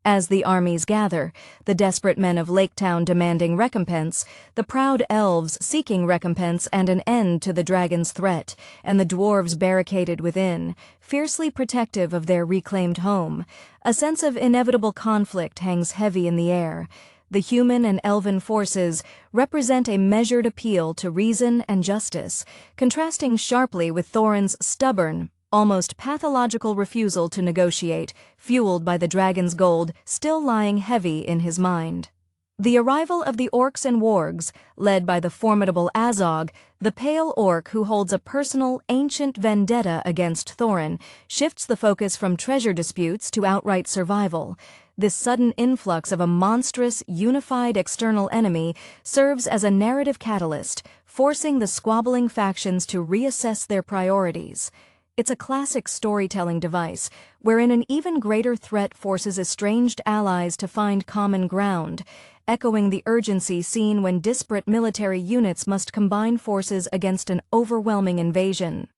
As the armies gather, the desperate men of Lake Town demanding recompense, the proud elves seeking recompense and an end to the dragon's threat, and the dwarves barricaded within, fiercely protective of their reclaimed home, a sense of inevitable conflict hangs heavy in the air. The human and elven forces represent a measured appeal to reason and justice, contrasting sharply with Thorin's stubborn, almost pathological refusal to negotiate, fueled by the dragon's gold still lying heavy in his mind. The arrival of the orcs and wargs, led by the formidable Azog, the pale orc who holds a personal, ancient vendetta against Thorin, shifts the focus from treasure disputes to outright survival. This sudden influx of a monstrous, unified external enemy serves as a narrative catalyst, forcing the squabbling factions to reassess their priorities. It's a classic storytelling device, wherein an even greater threat forces estranged allies to find common ground, echoing the urgency seen when disparate military units must combine forces against an overwhelming invasion.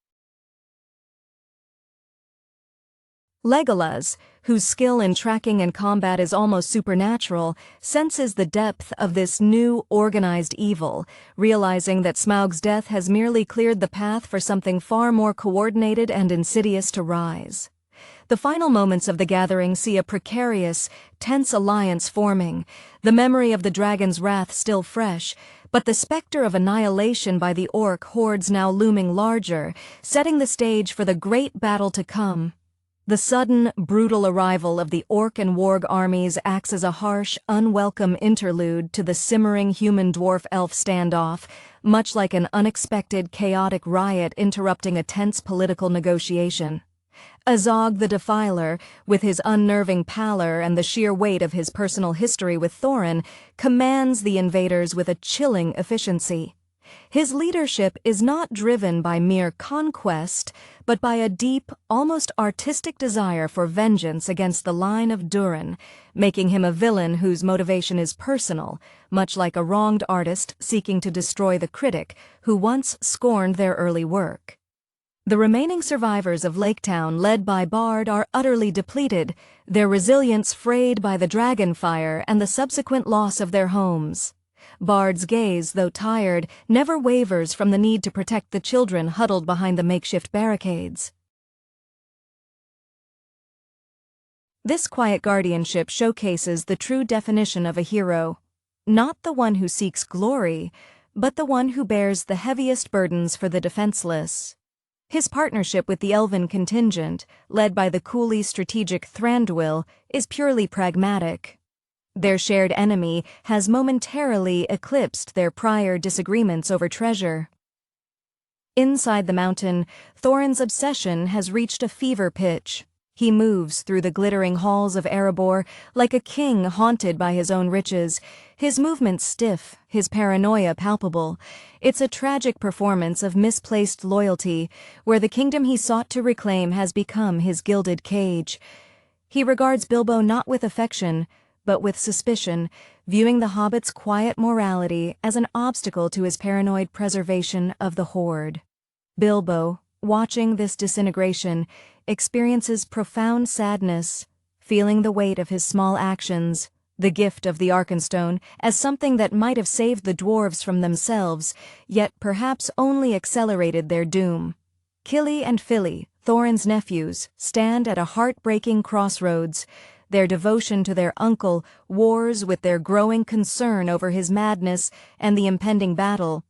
Legolas, whose skill in tracking and combat is almost supernatural, senses the depth of this new, organized evil, realizing that Smaug's death has merely cleared the path for something far more coordinated and insidious to rise. The final moments of the gathering see a precarious, tense alliance forming, the memory of the dragon's wrath still fresh, but the specter of annihilation by the orc hordes now looming larger, setting the stage for the great battle to come. The sudden, brutal arrival of the orc and warg armies acts as a harsh, unwelcome interlude to the simmering human-dwarf-elf standoff, much like an unexpected, chaotic riot interrupting a tense political negotiation. Azog the Defiler, with his unnerving pallor and the sheer weight of his personal history with Thorin, commands the invaders with a chilling efficiency. His leadership is not driven by mere conquest, but by a deep, almost artistic desire for vengeance against the line of Durin, making him a villain whose motivation is personal, much like a wronged artist seeking to destroy the critic who once scorned their early work. The remaining survivors of Laketown, led by Bard, are utterly depleted, their resilience frayed by the dragon fire and the subsequent loss of their homes. Bard's gaze, though tired, never wavers from the need to protect the children huddled behind the makeshift barricades. This quiet guardianship showcases the true definition of a hero. Not the one who seeks glory, but the one who bears the heaviest burdens for the defenseless. His partnership with the Elven contingent, led by the coolly strategic Thranduil, is purely pragmatic. Their shared enemy has momentarily eclipsed their prior disagreements over treasure. Inside the mountain, Thorin's obsession has reached a fever pitch. He moves through the glittering halls of Erebor like a king haunted by his own riches, his movements stiff, his paranoia palpable. It's a tragic performance of misplaced loyalty, where the kingdom he sought to reclaim has become his gilded cage. He regards Bilbo not with affection, but with suspicion, viewing the Hobbit's quiet morality as an obstacle to his paranoid preservation of the Horde. Bilbo, watching this disintegration, experiences profound sadness, feeling the weight of his small actions, the gift of the Arkenstone, as something that might have saved the dwarves from themselves, yet perhaps only accelerated their doom. Kili and Fili, Thorin's nephews, stand at a heartbreaking crossroads. Their devotion to their uncle wars with their growing concern over his madness and the impending battle.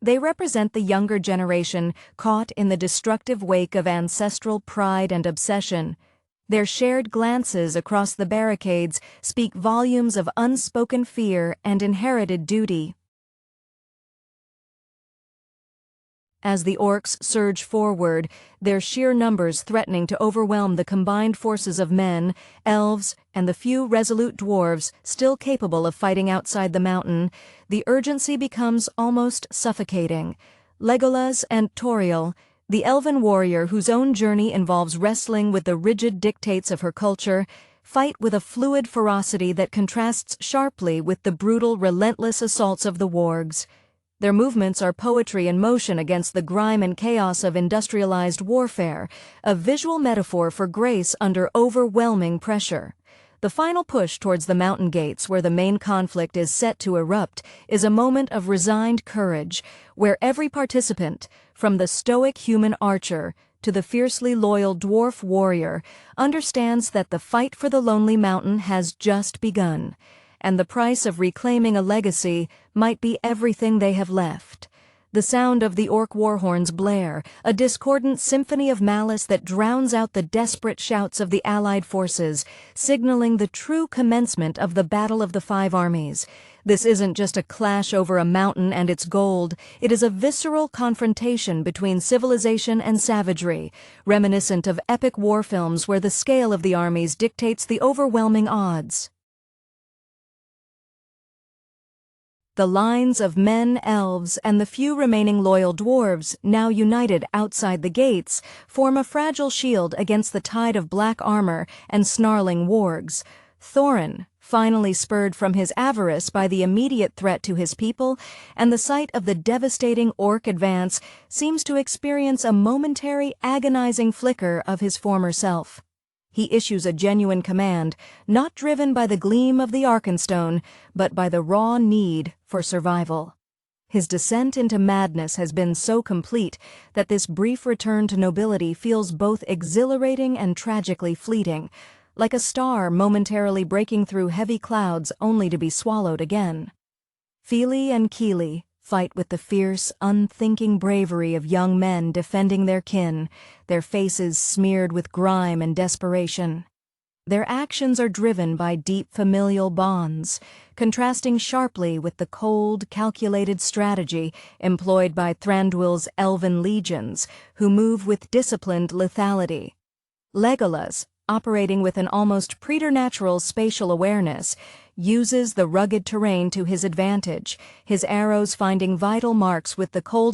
They represent the younger generation caught in the destructive wake of ancestral pride and obsession. Their shared glances across the barricades speak volumes of unspoken fear and inherited duty. As the orcs surge forward, their sheer numbers threatening to overwhelm the combined forces of men, elves, and the few resolute dwarves still capable of fighting outside the mountain, the urgency becomes almost suffocating. Legolas and Tauriel, the elven warrior whose own journey involves wrestling with the rigid dictates of her culture, fight with a fluid ferocity that contrasts sharply with the brutal, relentless assaults of the wargs. Their movements are poetry in motion against the grime and chaos of industrialized warfare, a visual metaphor for grace under overwhelming pressure. The final push towards the mountain gates, where the main conflict is set to erupt, is a moment of resigned courage, where every participant, from the stoic human archer to the fiercely loyal dwarf warrior, understands that the fight for the lonely mountain has just begun, and the price of reclaiming a legacy might be everything they have left. The sound of the orc war horns blare, a discordant symphony of malice that drowns out the desperate shouts of the allied forces, signaling the true commencement of the Battle of the Five Armies. This isn't just a clash over a mountain and its gold, it is a visceral confrontation between civilization and savagery, reminiscent of epic war films where the scale of the armies dictates the overwhelming odds. The lines of men, elves, and the few remaining loyal dwarves, now united outside the gates, form a fragile shield against the tide of black armor and snarling wargs. Thorin, finally spurred from his avarice by the immediate threat to his people, and the sight of the devastating orc advance, seems to experience a momentary, agonizing flicker of his former self. He issues a genuine command, not driven by the gleam of the Arkenstone, but by the raw need for survival. His descent into madness has been so complete that this brief return to nobility feels both exhilarating and tragically fleeting, like a star momentarily breaking through heavy clouds only to be swallowed again. Fili and Kili fight with the fierce, unthinking bravery of young men defending their kin, their faces smeared with grime and desperation. Their actions are driven by deep familial bonds, contrasting sharply with the cold, calculated strategy employed by Thranduil's elven legions, who move with disciplined lethality. Legolas, operating with an almost preternatural spatial awareness, uses the rugged terrain to his advantage, his arrows finding vital marks with the cold